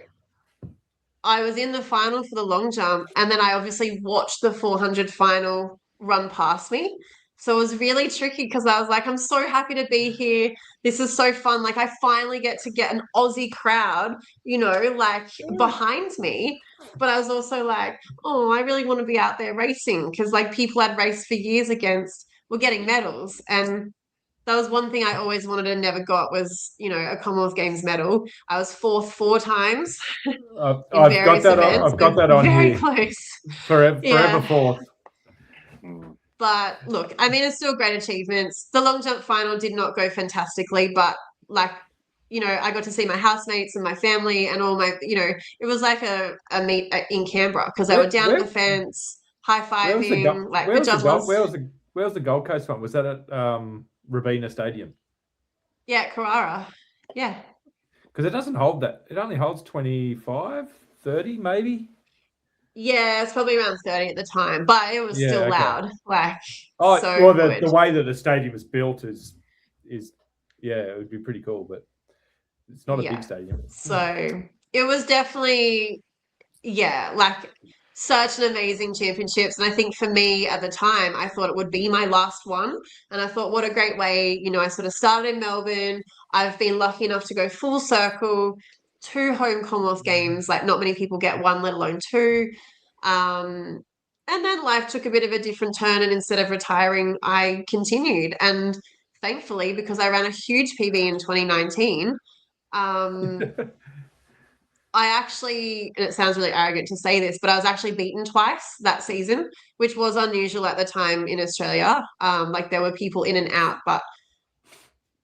I was in the final for the long jump, and then I obviously watched the 400 final run past me. So it was really tricky because I was like, I'm so happy to be here. This is so fun. Like, I finally get to get an Aussie crowd, like behind me. But I was also like, oh, I really want to be out there racing because like people I'd raced for years against were getting medals. And that was one thing I always wanted and never got was, a Commonwealth Games medal. I was 4th 4 times I've got that. I've got that on very here. Close. Forever 4th. But look, I mean, it's still great achievements. The long jump final did not go fantastically, but like, I got to see my housemates and my family and all my, it was like a meet in Canberra because they were down at the fence, high-fiving, like the judges. Where was the Gold Coast one? Was that at Robina Stadium? Yeah, Carrara. Yeah. Because it doesn't hold that. It only holds 25, 30 maybe. Yeah, it's probably around 30 at the time, but it was still loud. Like, the way that the stadium is built is it would be pretty cool, but it's not a big stadium. So it was definitely, like such an amazing championships. And I think for me at the time, I thought it would be my last one. And I thought, what a great way, I sort of started in Melbourne. I've been lucky enough to go full circle, 2 home Commonwealth Games. Like not many people get 1, let alone 2. And then life took a bit of a different turn. And instead of retiring, I continued. And thankfully, because I ran a huge PB in 2019, I actually, and it sounds really arrogant to say this, but I was actually beaten twice that season, which was unusual at the time in Australia. Like there were people in and out, but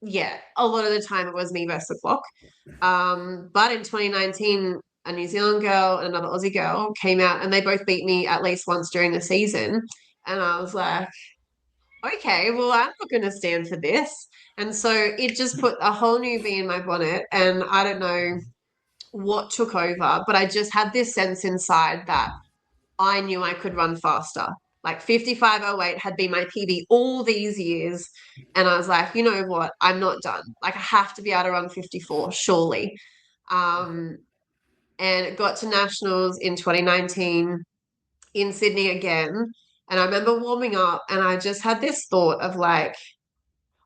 a lot of the time it was me versus the clock. But in 2019, a New Zealand girl and another Aussie girl came out and they both beat me at least once during the season. And I was like, okay, well, I'm not going to stand for this. And so it just put a whole new bee in my bonnet. And I don't know what took over, but I just had this sense inside that I knew I could run faster. Like 55.08 had been my PB all these years. And I was like, you know what? I'm not done. Like I have to be able to run 54, surely. And it got to nationals in 2019 in Sydney again. And I remember warming up and I just had this thought of like,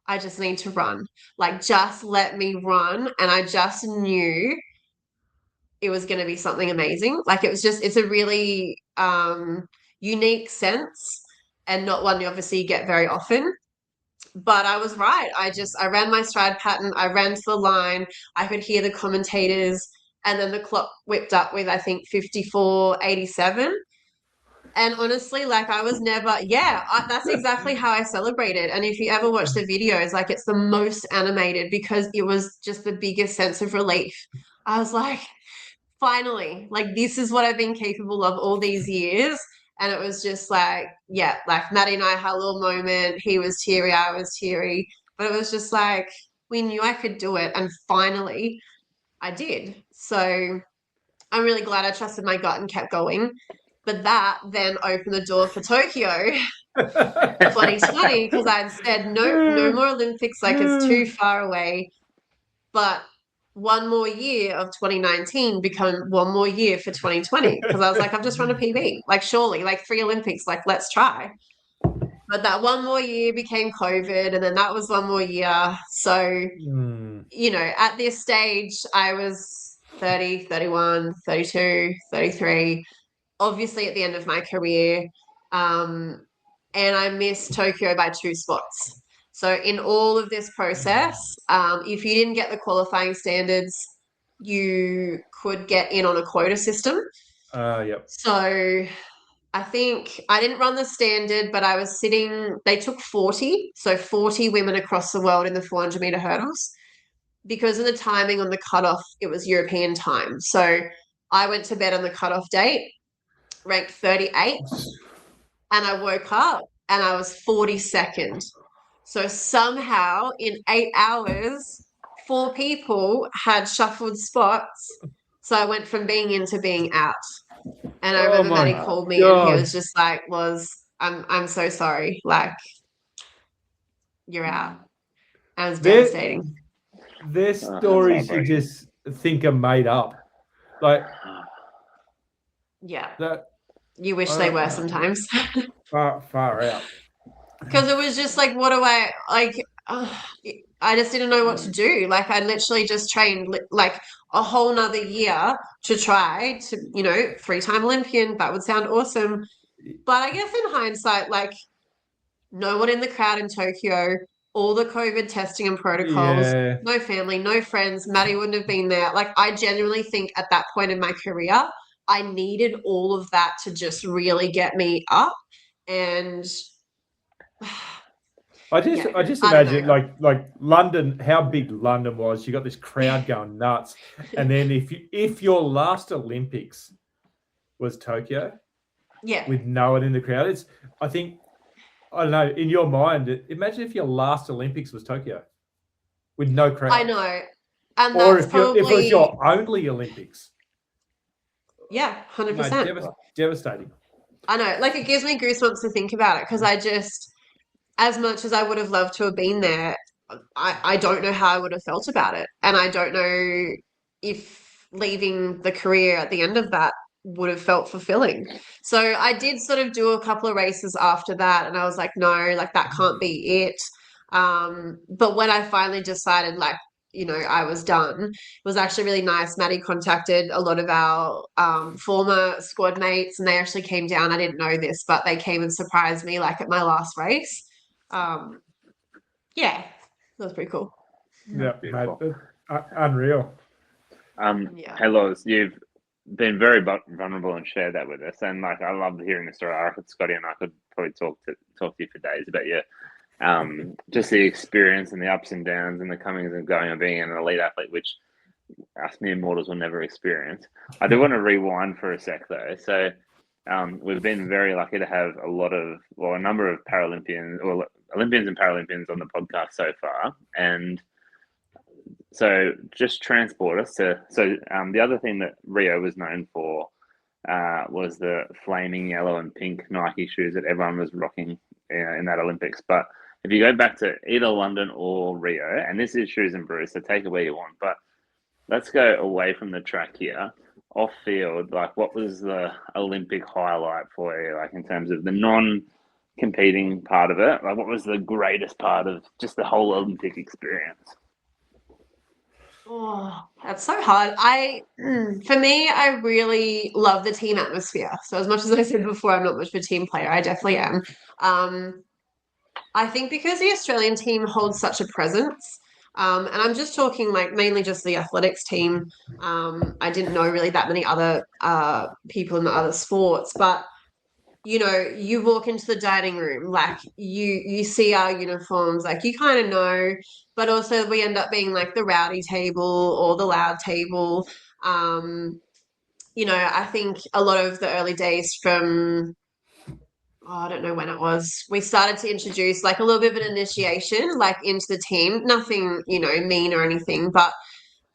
I just need to run. Like, just let me run. And I just knew it was going to be something amazing. Like, it's a really unique sense and not one you obviously get very often. But I was right. I ran my stride pattern. I ran to the line. I could hear the commentators. And then the clock whipped up with, I think, 54.87. And honestly, like I was never, that's exactly how I celebrated. And if you ever watch the videos, like it's the most animated because it was just the biggest sense of relief. I was like, finally, like this is what I've been capable of all these years. And it was just like, yeah, like Maddie and I had a little moment. He was teary, I was teary. But it was just like, we knew I could do it. And finally, I did. So I'm really glad I trusted my gut and kept going. But that then opened the door for Tokyo 2020 because I'd said no more Olympics, like it's too far away. But one more year of 2019 become one more year for 2020 because I was like, I've just run a PB. Like, surely, like 3 Olympics, like, let's try. But that one more year became COVID, and then that was one more year. So, you know, at this stage, I was 30, 31, 32, 33, obviously at the end of my career. And I missed Tokyo by 2 spots. So in all of this process, if you didn't get the qualifying standards, you could get in on a quota system. Yep. So I think I didn't run the standard, but I was sitting, they took 40, so 40 women across the world in the 400-meter hurdles. Because of the timing on the cutoff, it was European time. So I went to bed on the cutoff date, ranked 38th, and I woke up and I was 42nd. So somehow in 8 hours, 4 people had shuffled spots. So I went from being in to being out. And I remember Maddie called me and he was just like, I'm so sorry. Like, you're out. And it was devastating. Their stories you just think are made up. Like, yeah. That, you wish they were sometimes. far out. Because it was just like, what do I, like, I just didn't know what to do. Like, I literally just trained like a whole nother year to try to, you know, 3-time Olympian. That would sound awesome. But I guess in hindsight, like, no one in the crowd in Tokyo, all the COVID testing and protocols, no family, no friends. Maddie wouldn't have been there. Like, I genuinely think at that point in my career, I needed all of that to just really get me up. And I just imagine like London, how big London was. You got this crowd going nuts, and then if your last Olympics was Tokyo, with no one in the crowd, I don't know, in your mind, imagine if your last Olympics was Tokyo with no crowd. I know, and or if it was your only Olympics. Yeah, 100%. Devastating. I know, like it gives me goosebumps to think about it because I just, as much as I would have loved to have been there, I don't know how I would have felt about it. And I don't know if leaving the career at the end of that would have felt fulfilling. So I did sort of do a couple of races after that and I was like, no, like that can't be it. But when I finally decided like, you know, I was done, it was actually really nice. Maddie contacted a lot of our former squad mates and they actually came down. I didn't know this, but they came and surprised me like at my last race. Yeah, that was pretty cool. Yeah, unreal. Hey Loz, you've been very vulnerable and shared that with us, and like I love hearing the story. I reckon Scotty and I could probably talk to you for days about your just the experience and the ups and downs and the comings and going of being an elite athlete, which us mere mortals will never experience. I do want to rewind for a sec though. So we've been very lucky to have a number of Paralympians or Olympians and Paralympians on the podcast so far. And so just transport us to, the other thing that Rio was known for was the flaming yellow and pink Nike shoes that everyone was rocking in that Olympics. But if you go back to either London or Rio, and this is Shoes and Brews, so take it where you want, but let's go away from the track here. Off field, like what was the Olympic highlight for you, like in terms of the non-competing part of it? Like what was the greatest part of just the whole Olympic experience? Oh, that's so hard. For me, I really love the team atmosphere. So as much as I said before, I'm not much of a team player, I definitely am. I think because the Australian team holds such a presence, and I'm just talking like mainly just the athletics team. I didn't know really that many other people in the other sports, but you know, you walk into the dining room, like you see our uniforms, like you kind of know, but also we end up being like the rowdy table or the loud table. You know, I think a lot of the early days from, I don't know when it was, we started to introduce like a little bit of an initiation, like into the team. Nothing, you know, mean or anything, but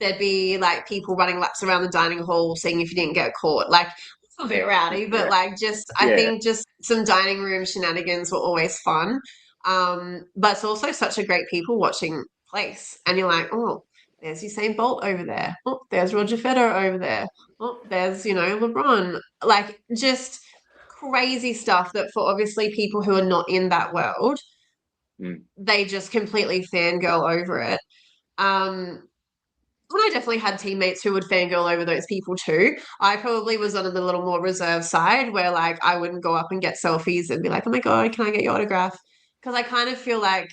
there'd be like people running laps around the dining hall seeing if you didn't get caught. Like it's a bit rowdy, but like just I Yeah. think just some dining room shenanigans were always fun. But it's also such a great people watching place. And you're like, oh, there's Usain Bolt over there. Oh, there's Roger Federer over there. Oh, there's, you know, LeBron. Like just crazy stuff that for obviously people who are not in that world, they just completely fangirl over it. And I definitely had teammates who would fangirl over those people too. I probably was on the little more reserved side where like I wouldn't go up and get selfies and be like, oh my God, can I get your autograph? Because I kind of feel like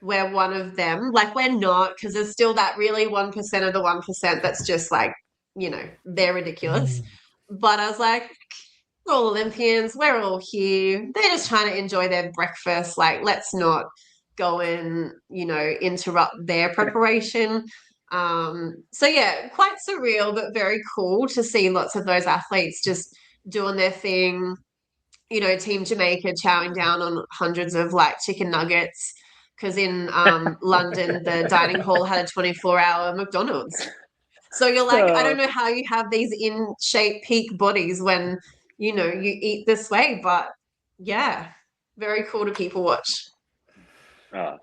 we're one of them. Like we're not, because there's still that really 1% of the 1% that's just like, you know, they're ridiculous. But I was like, we're all Olympians, we're all here. They're just trying to enjoy their breakfast. Like, let's not go and, you know, interrupt their preparation. So yeah, quite surreal, but very cool to see lots of those athletes just doing their thing. You know, Team Jamaica chowing down on hundreds of like chicken nuggets because in London the dining hall had a 24-hour McDonald's. So you're like, I don't know how you have these in shape peak bodies when, you know, you eat this way, but yeah, very cool to people watch.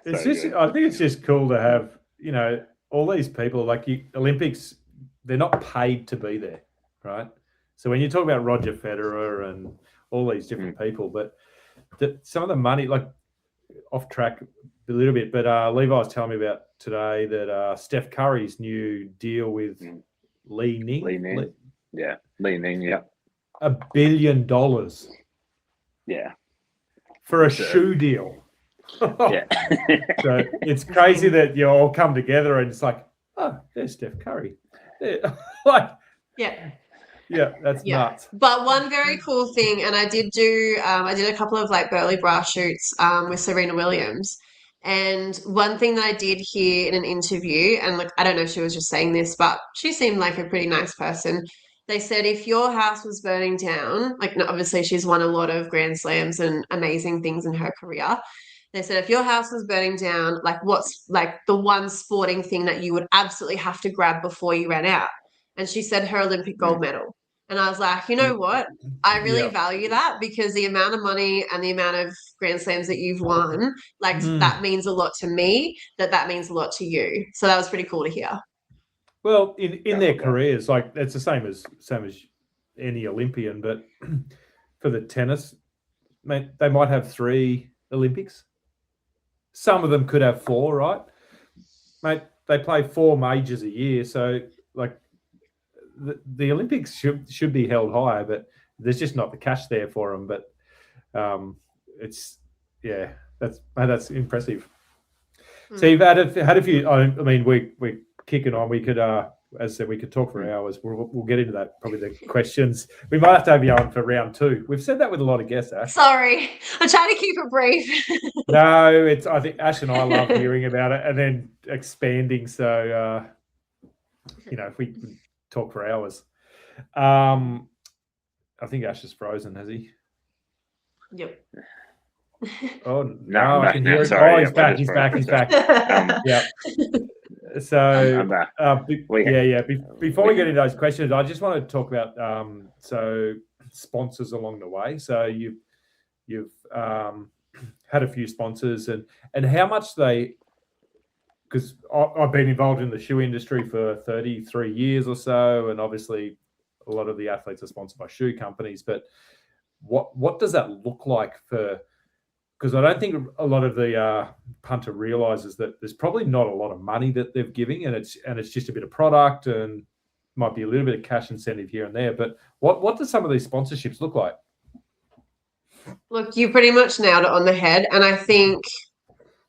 It's just, I think it's just cool to have, you know, all these people like Olympics, they're not paid to be there, right? So when you talk about Roger Federer and all these different people, but some of the money, like off track a little bit, but Levi was telling me about today that Steph Curry's new deal with Li Ning. Li Ning. Yeah. Li Ning, yeah. $1 billion. Yeah. For a shoe deal. Yeah. So it's crazy that you all come together and it's like, oh, there's Steph Curry. Like, yeah, that's nuts. But one very cool thing, and I did a couple of like Burley bra shoots with Serena Williams. And one thing that I did hear in an interview, and look, I don't know if she was just saying this, but she seemed like a pretty nice person. They said if your house was burning down, like obviously she's won a lot of Grand Slams and amazing things in her career. They said if your house was burning down, like what's like the one sporting thing that you would absolutely have to grab before you ran out? And she said her Olympic gold medal. And I was like, you know what? I really value that because the amount of money and the amount of Grand Slams that you've won, like that means a lot to me, that means a lot to you. So that was pretty cool to hear. Well, in their careers, like it's the same as any Olympian, but for the tennis, mate, they might have 3 Olympics. Some of them could have 4, right? Mate, they play 4 majors a year, so like the Olympics should be held higher, but there's just not the cash there for them. But that's impressive. So you've had a few. I mean, we're kicking on. We could, as I said, we could talk for hours. We'll get into that. Probably the questions. We might have to have you on for round 2. We've said that with a lot of guests, Ash. Sorry, I'm trying to keep it brief. No, I think Ash and I love hearing about it and then expanding. So if we could talk for hours. I think Ash is frozen, has he? Yep. Oh no, I can hear it. Sorry, He's back. He's back. Yeah. So I'm back. Before we get into those questions, I just want to talk about sponsors along the way. So you've had a few sponsors and how much because I've been involved in the shoe industry for 33 years or so, and obviously a lot of the athletes are sponsored by shoe companies. But what does that look like for? Because I don't think a lot of the punter realizes that there's probably not a lot of money that they're giving, and it's just a bit of product and might be a little bit of cash incentive here and there. But what do some of these sponsorships look like? Look, you pretty much nailed it on the head, and I think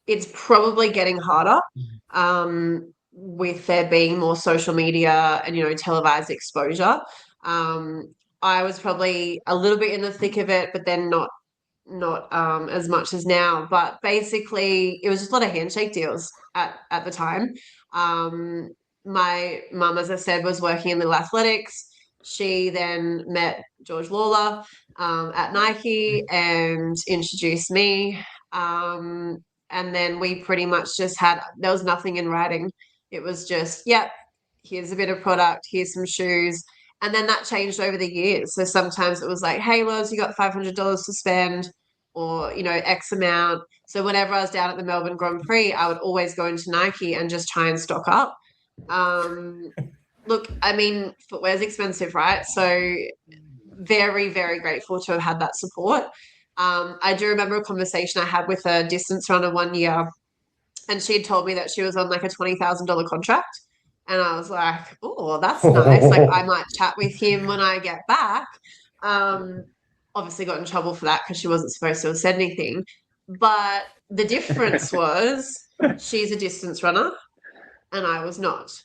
it's probably getting harder with there being more social media and televised exposure. I was probably a little bit in the thick of it, but then not as much as now. But basically, it was just a lot of handshake deals at the time. My mum, as I said, was working in little athletics. She then met George Lawler at Nike and introduced me. And then we pretty much just there was nothing in writing. It was just, yep, here's a bit of product, here's some shoes. And then that changed over the years. So sometimes it was like, hey, Loz, you got $500 to spend, or, X amount. So whenever I was down at the Melbourne Grand Prix, I would always go into Nike and just try and stock up. Look, I mean, footwear's expensive, right? So very, very grateful to have had that support. I do remember a conversation I had with a distance runner one year, and she had told me that she was on like a $20,000 contract. And I was like, oh, that's nice. Like, I might chat with him when I get back. Obviously got in trouble for that because she wasn't supposed to have said anything. But the difference was she's a distance runner and I was not.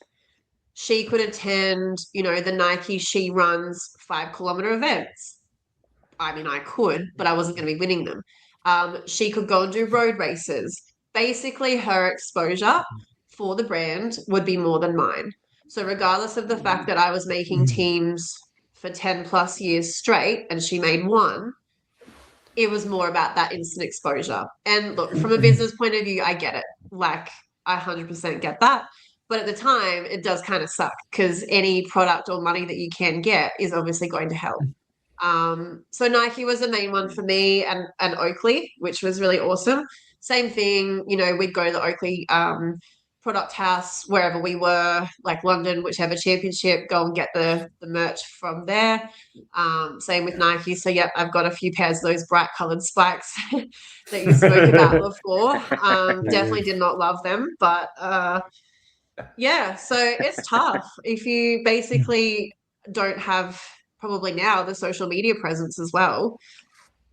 She could attend, the Nike She Runs 5-kilometer events. I mean, I could, but I wasn't going to be winning them. She could go and do road races. Basically, her exposure for the brand would be more than mine. So regardless of the fact that I was making teams for 10 plus years straight and she made one, it was more about that instant exposure. And look, from a business point of view, I get it. Like, I 100% get that. But at the time, it does kind of suck because any product or money that you can get is obviously going to help. So Nike was the main one for me, and Oakley, which was really awesome. Same thing, we'd go to the Oakley product house wherever we were, like London, whichever championship, go and get the merch from there. Same with Nike. So yep, I've got a few pairs of those bright colored spikes that you spoke about before. Definitely did not love them, but yeah, so it's tough if you basically don't have probably now the social media presence as well.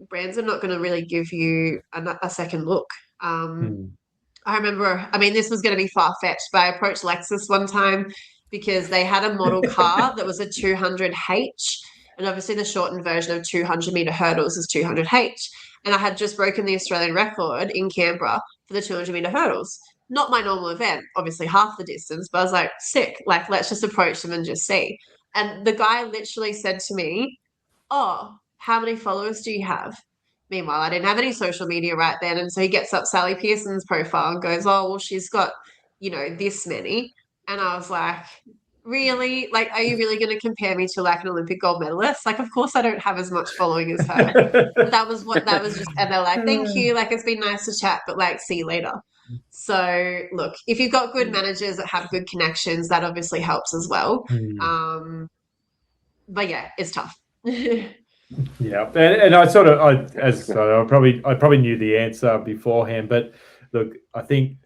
Brands are not going to really give you a second look. I remember, this was going to be far-fetched, but I approached Lexus one time because they had a model car that was a 200H, and obviously the shortened version of 200-meter hurdles is 200H. And I had just broken the Australian record in Canberra for the 200-meter hurdles. Not my normal event, obviously half the distance, but I was like, sick, like, let's just approach them and just see. And the guy literally said to me, oh, how many followers do you have? Meanwhile, I didn't have any social media right then. And so he gets up Sally Pearson's profile and goes, oh, well, she's got, this many. And I was like, really? Like, are you really going to compare me to like an Olympic gold medalist? Like, of course I don't have as much following as her. But that was just, and they're like, thank you. Like, it's been nice to chat, but like, see you later. So look, if you've got good managers that have good connections, that obviously helps as well. But yeah, it's tough. Yeah, and I probably knew the answer beforehand, but look, I think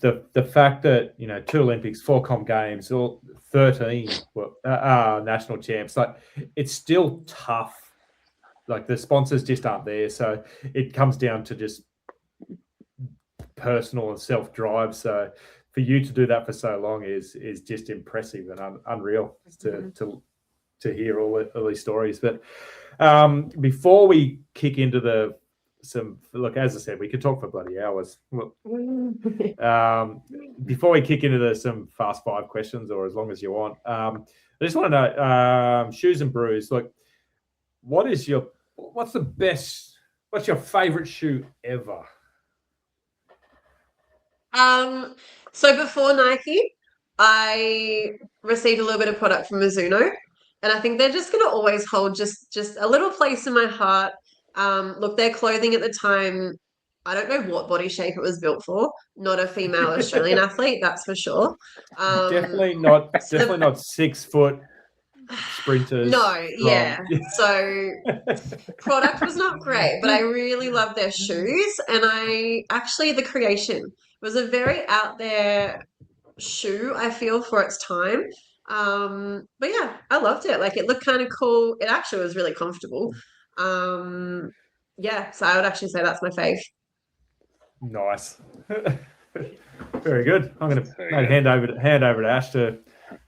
the fact that 2 Olympics, 4 Comm Games, or 13 national champs, like, it's still tough. Like, the sponsors just aren't there, so it comes down to just personal and self-drive. So for you to do that for so long is just impressive and unreal to hear all these stories. But before we kick into look, as I said, we could talk for bloody hours. Before we kick into some fast 5 questions, or as long as you want, I just want to know, shoes and brews, like, what's your favorite shoe ever? So before Nike, I received a little bit of product from Mizuno, and I think they're just going to always hold just a little place in my heart. Look, their clothing at the time, I don't know what body shape it was built for. Not a female Australian athlete, that's for sure. Definitely not 6 foot sprinters. No, yeah. So product was not great, but I really loved their shoes, and the creation was a very out there shoe, I feel, for its time. But yeah, I loved it. Like, it looked kind of cool. It actually was really comfortable. Yeah, so I would actually say that's my fave. Nice. Very good. I'm going to hand over to Ash to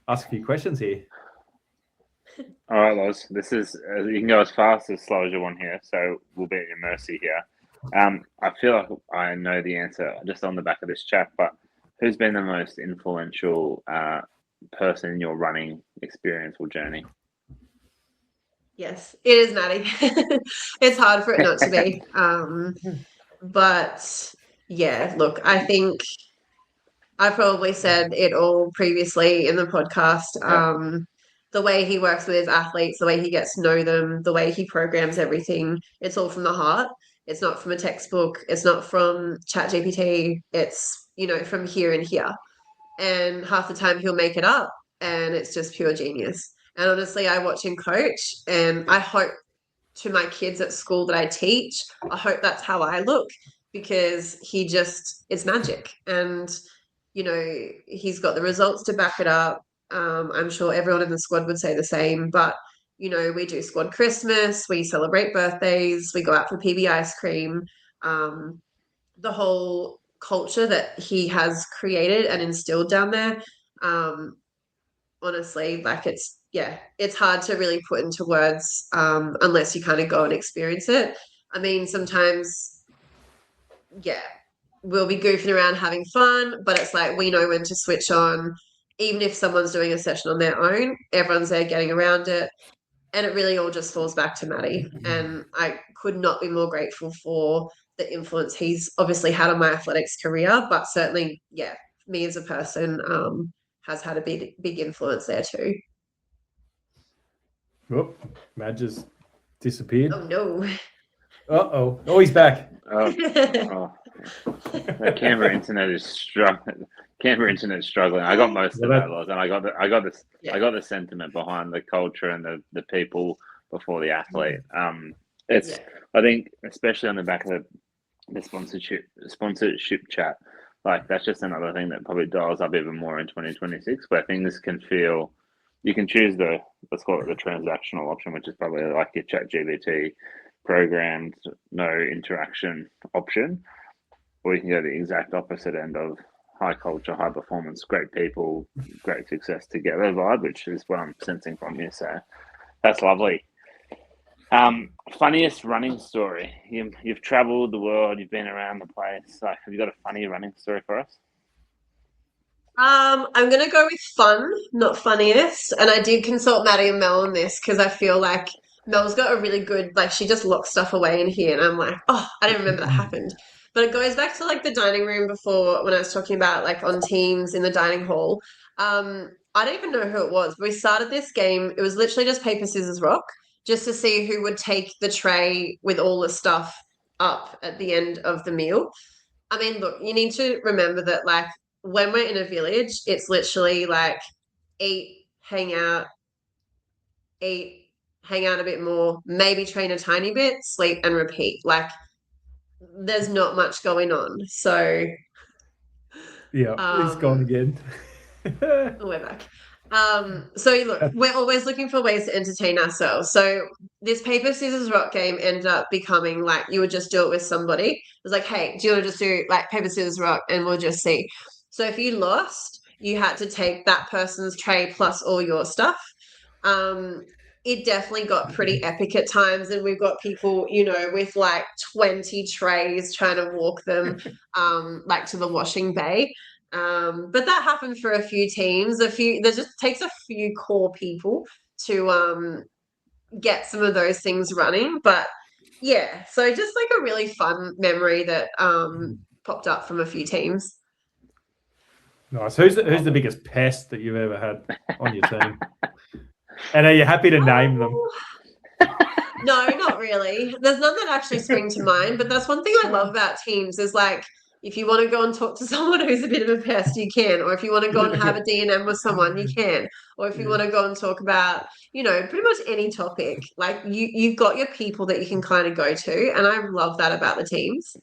ask a few questions here. All right, Loz. This is you can go as fast as slow as you want here, so we'll be at your mercy here. I feel like I know the answer just on the back of this chat, but who's been the most influential person in your running experience or journey? Yes, it is Maddie. It's hard for it not to be. But yeah, look, I think I probably said it all previously in the podcast. The way he works with his athletes, the way he gets to know them, the way he programs everything, it's all from the heart. It's not from a textbook. It's not from ChatGPT. It's, from here and here. And half the time he'll make it up and it's just pure genius. And honestly, I watch him coach and I hope to my kids at school that I teach, I hope that's how I look because it's magic. And, he's got the results to back it up. I'm sure everyone in the squad would say the same, but we do squad Christmas, we celebrate birthdays, we go out for PB ice cream. The whole culture that he has created and instilled down there, honestly, like it's hard to really put into words unless you kind of go and experience it. I mean, sometimes, we'll be goofing around having fun, but it's like we know when to switch on. Even if someone's doing a session on their own, everyone's there getting around it. And it really all just falls back to Maddie. And I could not be more grateful for the influence he's obviously had on my athletics career, but certainly, me as a person has had a big influence there too. Oh, Matt just disappeared. Oh no. Uh-oh. Oh, he's back. The Canberra internet is struggling. I got most of that, Loz, and I got the sentiment behind the culture and the people before the athlete. I think, especially on the back of the sponsorship chat, like that's just another thing that probably dials up even more in 2026, where things can feel. You can choose let's call it the transactional option, which is probably like your ChatGPT programmed, no interaction option, or you can go the exact opposite end of high culture, high performance, great people, great success together vibe, which is what I'm sensing from you. So that's lovely. Funniest running story. You've traveled the world, you've been around the place. Like, have you got a funny running story for us? I'm gonna go with fun, not funniest. And I did consult Maddie and Mel on this because I feel like Mel's got a really good, like she just locks stuff away in here, and I'm like, oh, I didn't remember that happened. But it goes back to like the dining room before when I was talking about like on teams in the dining hall. I don't even know who it was, but we started this game. It was literally just paper, scissors, rock, just to see who would take the tray with all the stuff up at the end of the meal. I mean, look, you need to remember that like when we're in a village, it's literally like eat, hang out a bit more, maybe train a tiny bit, sleep and repeat. Like there's not much going on. So yeah, he's gone again. We're back. So look, we're always looking for ways to entertain ourselves. So this paper, scissors, rock game ended up becoming like you would just do it with somebody. It was like, hey, do you want to just do like paper, scissors, rock, and we'll just see. So if you lost, you had to take that person's tray plus all your stuff. It definitely got pretty epic at times, and we've got people, with like 20 trays trying to walk them like to the washing bay. But that happened for a few teams. There just takes a few core people to get some of those things running. But yeah, so just like a really fun memory that popped up from a few teams. Nice. Who's the biggest pest that you've ever had on your team? And are you happy to name them? No, not really. There's none that actually spring to mind. But that's one thing I love about teams is like, if you want to go and talk to someone who's a bit of a pest, you can. Or if you want to go and have a D&M with someone, you can. Or if you want to go and talk about, pretty much any topic, like you've got your people that you can kind of go to. And I love that about the teams.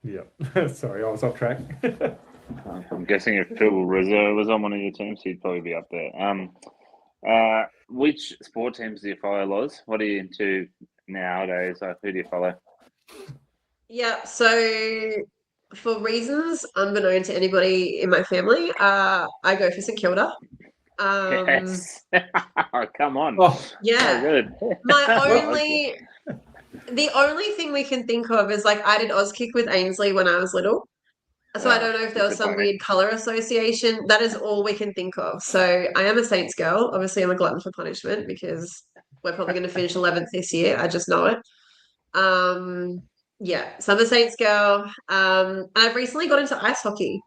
Yeah. Sorry, I was off track. I'm guessing if Phil Rizzo was on one of your teams, he'd probably be up there. Which sport teams do you follow, Loz? What are you into nowadays? Who do you follow? Yeah, so for reasons unbeknown to anybody in my family, I go for St Kilda. Yes. Come on. Oh, So Yeah. good. The only thing we can think of is like I did Auskick with Ainsley when I was little. So I don't know if there was some disappointing. weird color association. That is all we can think of. So I am a Saints girl. Obviously, I'm a glutton for punishment because we're probably going to finish 11th this year. I just know it. Yeah, so I'm a Saints girl. And I've recently got into ice hockey.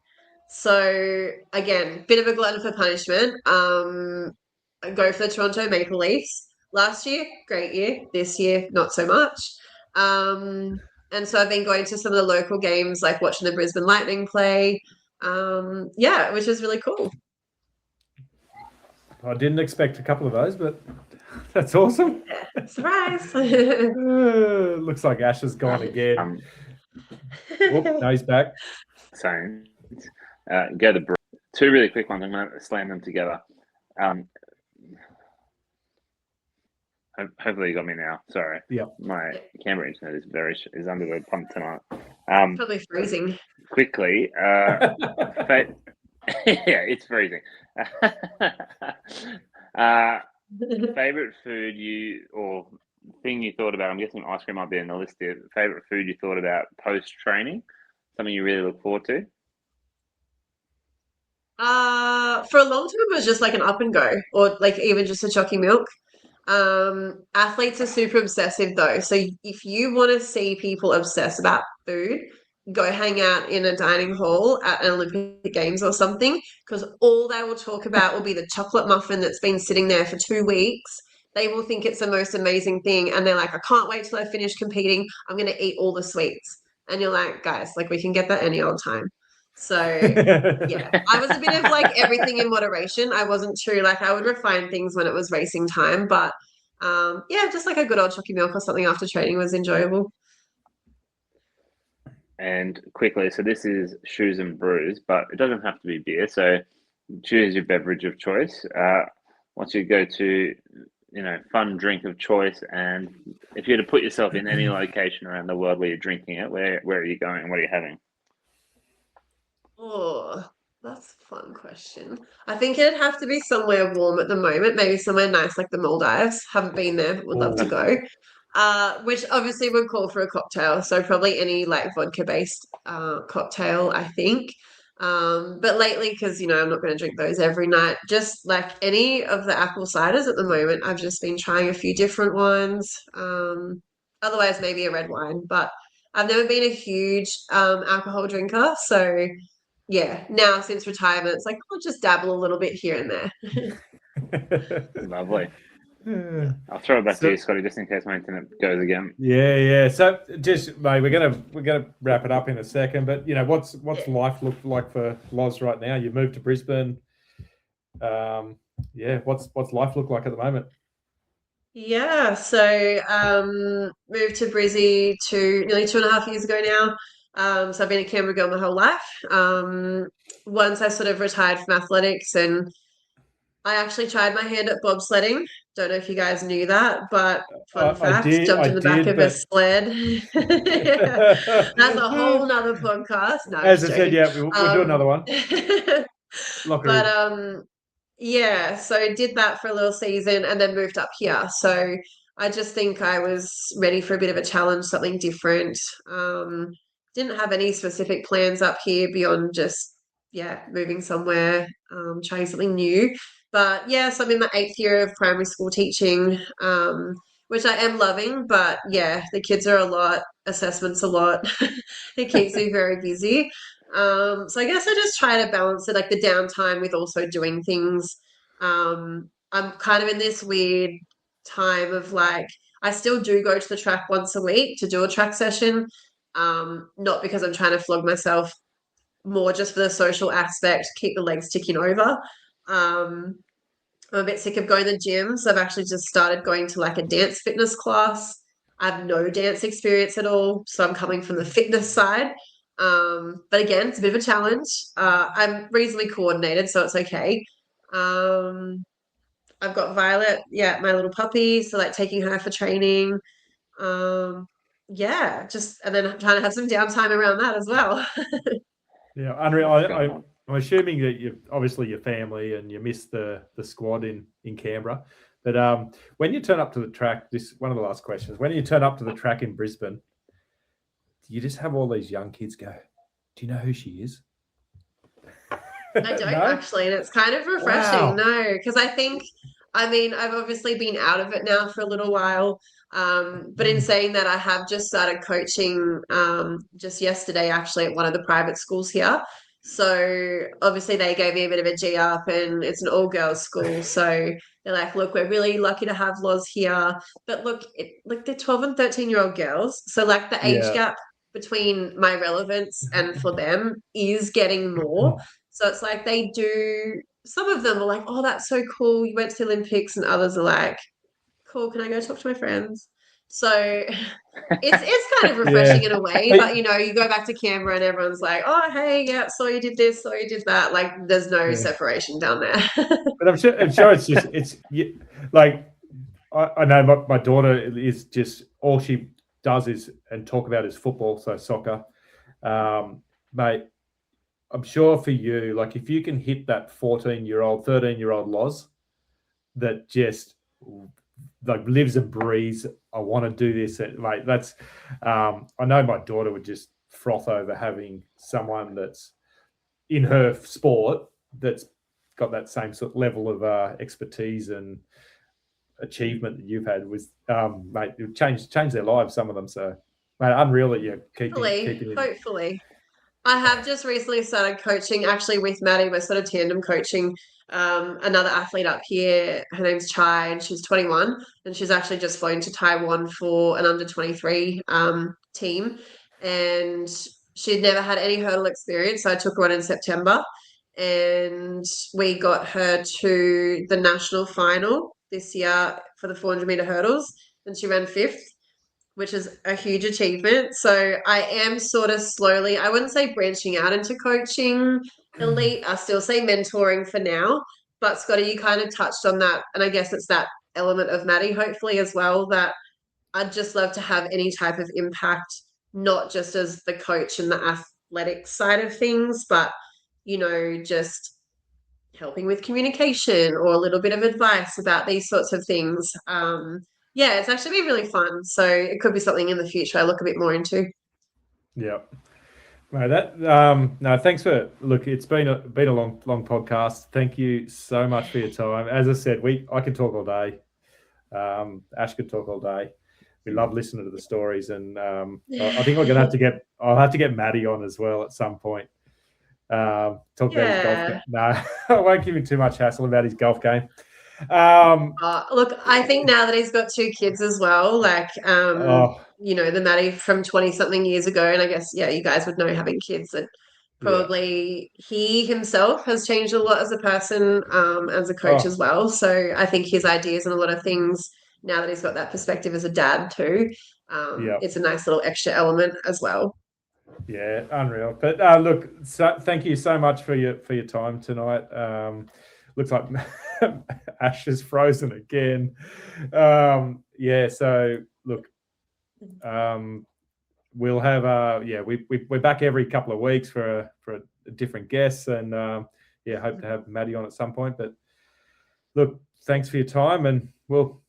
So again, bit of a glutton for punishment. I go for the Toronto Maple Leafs. Last year, great year. This year, not so much. And so I've been going to some of the local games, like watching the Brisbane Lightning play. Yeah, which is really cool. I didn't expect a couple of those, but that's awesome. Yeah. Surprise! Looks like Ash has gone again. No, he's back. Saints. Go to Brews. Two really quick ones. I'm going to slam them together. Hopefully you got me now. Sorry. Yeah. My camera internet is under the pump tonight. Probably freezing. Quickly, yeah, it's freezing. Favorite food or thing you thought about? I'm guessing ice cream might be in the list here. Favorite food you thought about post training? Something you really look forward to? For a long time, it was just like an up and go, or like even just a chalky milk. Athletes are super obsessive though. So if you want to see people obsess about food, go hang out in a dining hall at an Olympic Games or something, because all they will talk about will be the chocolate muffin that's been sitting there for 2 weeks. They will think it's the most amazing thing. And they're like, I can't wait till I finish competing. I'm going to eat all the sweets. And you're like, guys, like we can get that any old time. So yeah, I was a bit of like everything in moderation. I wasn't too like I would refine things when it was racing time, but yeah, just like a good old chalky milk or something after training was enjoyable. And quickly, so this is shoes and brews, but it doesn't have to be beer. So choose your beverage of choice. Once you go to, fun drink of choice, and if you had to put yourself in any location around the world where you're drinking it, where are you going and what are you having? Oh, that's a fun question. I think it'd have to be somewhere warm at the moment, maybe somewhere nice like the Maldives. Haven't been there, but would love to go. Which obviously would call for a cocktail, so probably any like vodka-based cocktail, I think. But lately, because I'm not going to drink those every night, just like any of the apple ciders at the moment, I've just been trying a few different ones. Otherwise, maybe a red wine, but I've never been a huge alcohol drinker, so yeah, now since retirement, it's like I'll just dabble a little bit here and there. Lovely. I'll throw it back to you, Scotty, just in case my internet goes again. Yeah. So just mate, we're gonna wrap it up in a second, but what's life look like for Loz right now? You moved to Brisbane. What's life look like at the moment? Yeah, so moved to Brizzy nearly 2.5 years ago now. So I've been a Canberra girl my whole life. Once I sort of retired from athletics, and I actually tried my hand at bobsledding. Don't know if you guys knew that, but fun fact, jumped in the back of a sled. Yeah. That's a whole nother podcast. No, as I said, yeah, we'll do another one. But yeah, so did that for a little season and then moved up here. So I just think I was ready for a bit of a challenge, something different. Didn't have any specific plans up here beyond just, moving somewhere, trying something new. But yeah, so I'm in my 8th year of primary school teaching, which I am loving. But yeah, the kids are a lot, assessments a lot. It keeps me very busy. So I guess I just try to balance it, like the downtime with also doing things. I'm kind of in this weird time of like, I still do go to the track once a week to do a track session. Not because I'm trying to flog myself, more just for the social aspect, keep the legs ticking over. I'm a bit sick of going to the gym, so I've actually just started going to like a dance fitness class. I have no dance experience at all, so I'm coming from the fitness side. But again, it's a bit of a challenge. I'm reasonably coordinated, so it's okay. I've got Violet, my little puppy, so like taking her for training. And then I'm trying to have some downtime around that as well. Yeah, unreal. I'm assuming that you obviously your family and you miss the squad in Canberra. But when you turn up to the track, this one of the last questions. When you turn up to the track in Brisbane, you just have all these young kids go, "Do you know who she is?" I don't actually, and it's kind of refreshing. No, because I mean, I've obviously been out of it now for a little while. But in saying that, I have just started coaching just yesterday, actually, at one of the private schools here. So obviously they gave me a bit of a G up, and it's an all-girls school. So they're like, look, we're really lucky to have Loz here. But look, they're 12 and 13-year-old girls. So like the age gap between my relevance and for them is getting more. So it's like they do, some of them are like, oh, that's so cool. You went to the Olympics, and others are like, cool, can I go talk to my friends? So it's kind of refreshing in a way, but you go back to Canberra and everyone's like, oh, hey, yeah, saw you did this, saw you did that. Like there's no separation down there. But I'm sure it's like I know my daughter is just all she does is and talk about is football, so soccer. Mate, I'm sure for you, like if you can hit that 14-year-old, 13-year-old Loz that just like lives and breathes, I want to do this. Mate, that's I know my daughter would just froth over having someone that's in her sport that's got that same sort of level of expertise and achievement that you've had. Was mate, it changed their lives, some of them. So mate, unreal that you're keeping hopefully. I have just recently started coaching, actually with Maddie. We're sort of tandem coaching another athlete up here. Her name's Chai, and she's 21, and she's actually just flown to Taiwan for an under-23 team. And she'd never had any hurdle experience, so I took her on in September, and we got her to the national final this year for the 400-meter hurdles, and she ran 5th, which is a huge achievement. So I am sort of slowly, I wouldn't say branching out into coaching elite, I still say mentoring for now. But Scotty, you kind of touched on that. And I guess it's that element of Maddie, hopefully, as well, that I'd just love to have any type of impact, not just as the coach and the athletic side of things, but, just helping with communication or a little bit of advice about these sorts of things. Yeah, it's actually been really fun. So it could be something in the future I look a bit more into. Yeah. No, thanks for look. It's been a long podcast. Thank you so much for your time. As I said, I could talk all day. Ash could talk all day. We love listening to the stories, and I think I'll have to get Maddie on as well at some point. Talk about his golf game. No, I won't give him too much hassle about his golf game. Look, I think now that he's got 2 kids as well, like the Maddie from 20-something years ago, and I guess you guys would know, having kids, that probably he himself has changed a lot as a person, as a coach as well. So I think his ideas and a lot of things, now that he's got that perspective as a dad too, it's a nice little extra element as well. Yeah, unreal. But look, thank you so much for your time tonight. Looks like Ash is frozen again. So look, we'll have we're back every couple of weeks for a different guest, and hope to have Maddie on at some point. But look, thanks for your time, and we'll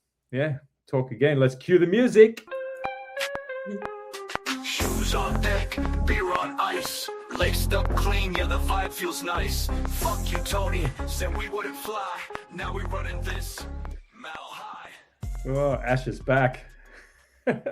talk again. Let's cue the music. Shoes on deck, beer on ice, laced up clean, the vibe feels nice. Fuck you, Tony, said we wouldn't fly, now we running this mile high. Oh, Ash is back. End